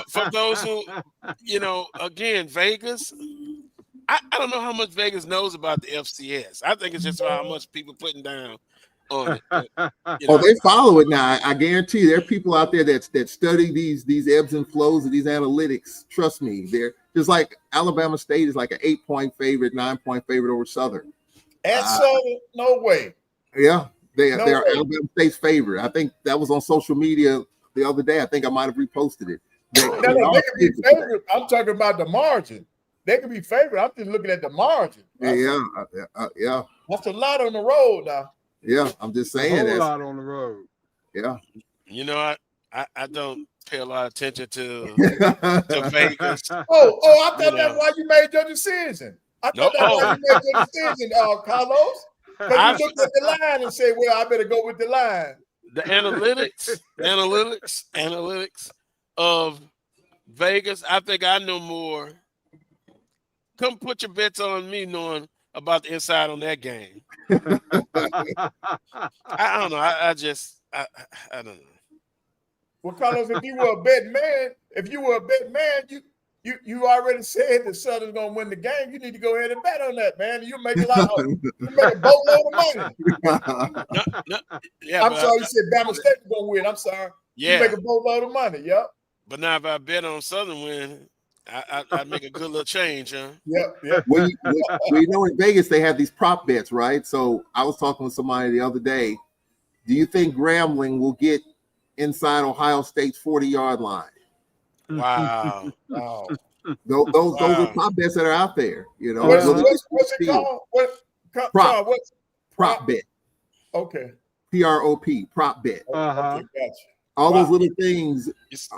For those who, you know, again, Vegas, I don't know how much Vegas knows about the FCS. I think it's just how much people putting down on it. They follow it now. I guarantee you there are people out there that study these ebbs and flows of these analytics. Trust me, they're just like Alabama State is like an 8-point favorite, 9-point favorite over Southern. At Southern, no way. Yeah, they're Alabama State's favorite. I think that was on social media the other day. I think I might have reposted it. They could be favorite. I'm talking about the margin. They could be favored. I'm just looking at the margin. Yeah. That's a lot on the road now. Yeah, I'm just saying a lot on the road. Yeah. You know, I don't pay a lot of attention to Vegas. I thought that's why you made your decision. I thought that's why you made your decision, Carlos. Because you looked at the line and said, well, I better go with the line. The analytics of Vegas, I think I know more. Come put your bets on me knowing about the inside on that game. I don't know. I don't know. Well, Carlos, if you were a betting man, you already said the Southern's gonna win the game. You need to go ahead and bet on that, man. You make a boatload of money. I'm sorry, you said Bama State was gonna win. I'm sorry. Yeah. You make a boatload of money, yep. But now if I bet on Southern win, I'd make a good little change, huh? Yep. Well, you know, in Vegas, they have these prop bets, right? So I was talking with somebody the other day. Do you think Grambling will get inside Ohio State's 40-yard line? Wow. Those are prop bets that are out there. You know, what's it called? Prop bet. Okay. PROP, prop bet. Okay, gotcha. All those little things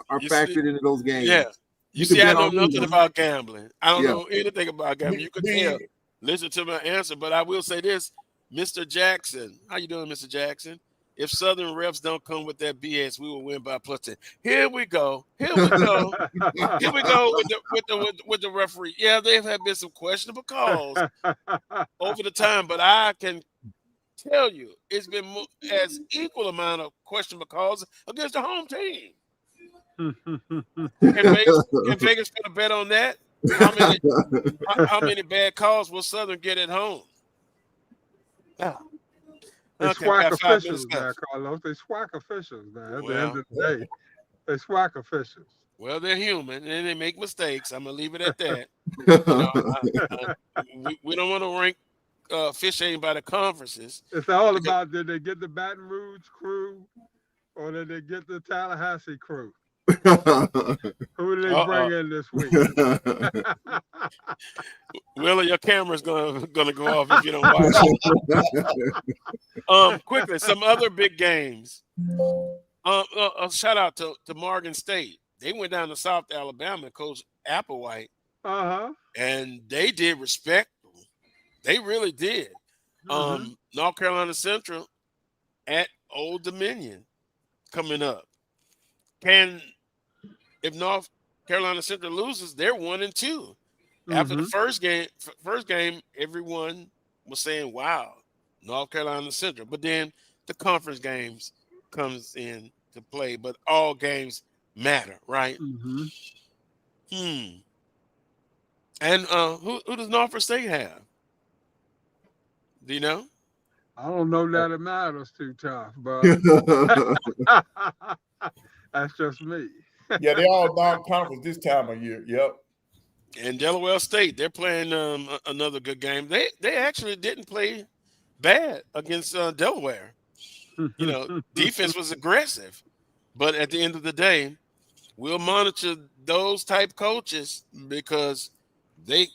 are factored into those games. Yeah. You see, I know nothing about gambling. I don't know anything about gambling. You can tell. Listen to my answer, but I will say this, Mr. Jackson. How you doing, Mr. Jackson? If Southern refs don't come with that BS, we will win by +10. Here we go. Here we go with the referee. Yeah, there have been some questionable calls over the time, but I can tell you it's been as equal amount of questionable calls against the home team. Can Vegas put a bet on that? How many bad calls will Southern get at home? They SWAC officials there, Carlos. They SWAC officials there. At the end of the day, they SWAC officials. Well, they're human and they make mistakes. I'm gonna leave it at that. We don't want to rank officiating by the conferences. It's all about did they get the Baton Rouge crew or did they get the Tallahassee crew? Who did they bring in this week? Willie, your camera's gonna go off if you don't watch. Quickly, some other big games. A shout out to Morgan State. They went down to South Alabama, Coach Applewhite, and they did respectful. They really did. North Carolina Central at Old Dominion coming up. If North Carolina Central loses, they're 1-2. After the first game, everyone was saying, "Wow, North Carolina Central." But then the conference games comes in to play. But all games matter, right? And who does Norfolk State have? Do you know? I don't know that it matters too tough, but that's just me. Yeah, they all non-conference this time of year. Yep. And Delaware State, they're playing another good game. They actually didn't play bad against Delaware. You know, defense was aggressive. But at the end of the day, we'll monitor those type coaches because Vegas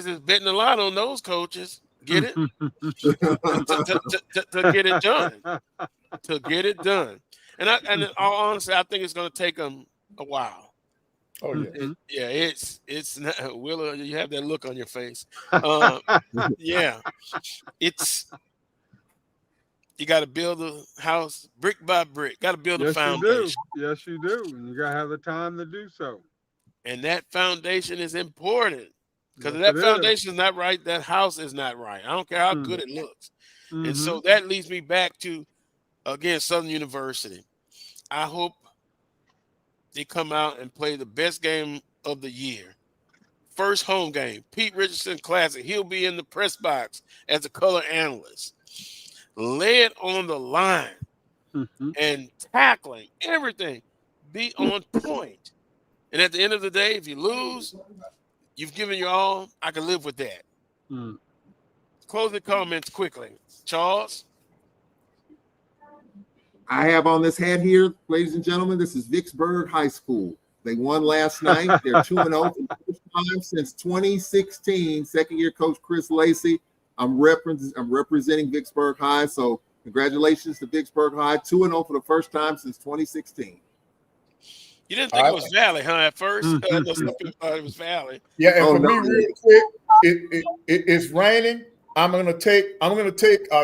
is betting a lot on those coaches. Get it? to get it done. To get it done. And in all honesty, I think it's going to take them a while. Oh yeah, it's not, Willa. You have that look on your face. Yeah, you got to build a house brick by brick. Got to build a foundation. Yes, you do. And you got to have the time to do so. And that foundation is important because if that foundation is not right, that house is not right. I don't care how good it looks. And so that leads me back to, again, Southern University. I hope they come out and play the best game of the year. First home game, Pete Richardson Classic. He'll be in the press box as a color analyst. Lay it on the line and tackling everything. Be on point. And at the end of the day, if you lose, you've given your all. I can live with that. Closing comments quickly. Charles? I have on this hat here, ladies and gentlemen, this is Vicksburg High School. They won last night. They're 2-0 for the first time since 2016. Second-year coach Chris Lacey. I'm representing Vicksburg High, so congratulations to Vicksburg High. 2-0 for the first time since 2016. You didn't think it was Valley, huh, at first? It was Valley. Yeah, and for me, real quick, it's raining. I'm gonna take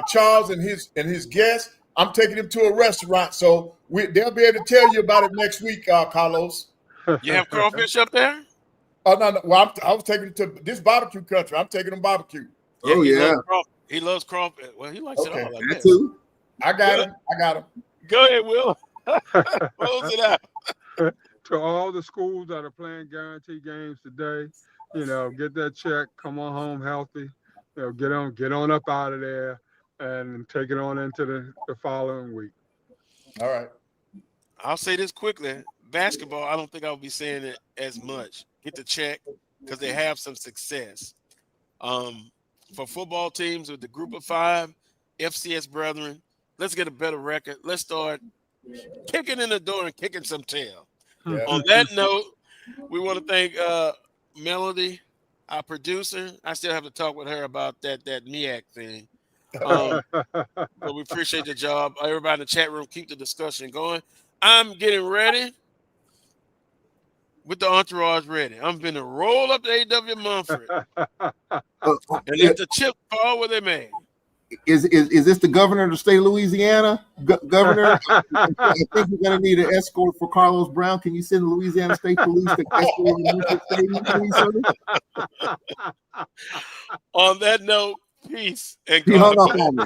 Charles and his guests. I'm taking him to a restaurant, so they'll be able to tell you about it next week, Carlos. You have crawfish up there? Oh no. Well, I was taking him to this barbecue country. I'm taking him barbecue. Yeah, he loves crawfish. Well, he likes it all. That too. I got him. Go ahead, Will. Close it out. To all the schools that are playing guarantee games today, get that check, come on home healthy, get on up out of there and take it on into the following week. All right. I'll say this quickly. Basketball, I don't think I'll be saying it as much. Get the check because they have some success. For football teams with the group of 5, FCS brethren, let's get a better record. Let's start kicking in the door and kicking some tail. Yeah. On that note, we want to thank Melody, our producer. I still have to talk with her about that MEAC thing. But we appreciate the job. Everybody in the chat room, keep the discussion going. I'm getting ready with the entourage ready. I'm going to roll up to A.W. Mumford and let the chips fall where they may. Is this the governor of the state of Louisiana? Governor, I think you're going to need an escort for Carlos Brown. Can you send Louisiana State Police to escort him to the stadium, please, sir? On that note, peace. And he hung up on me.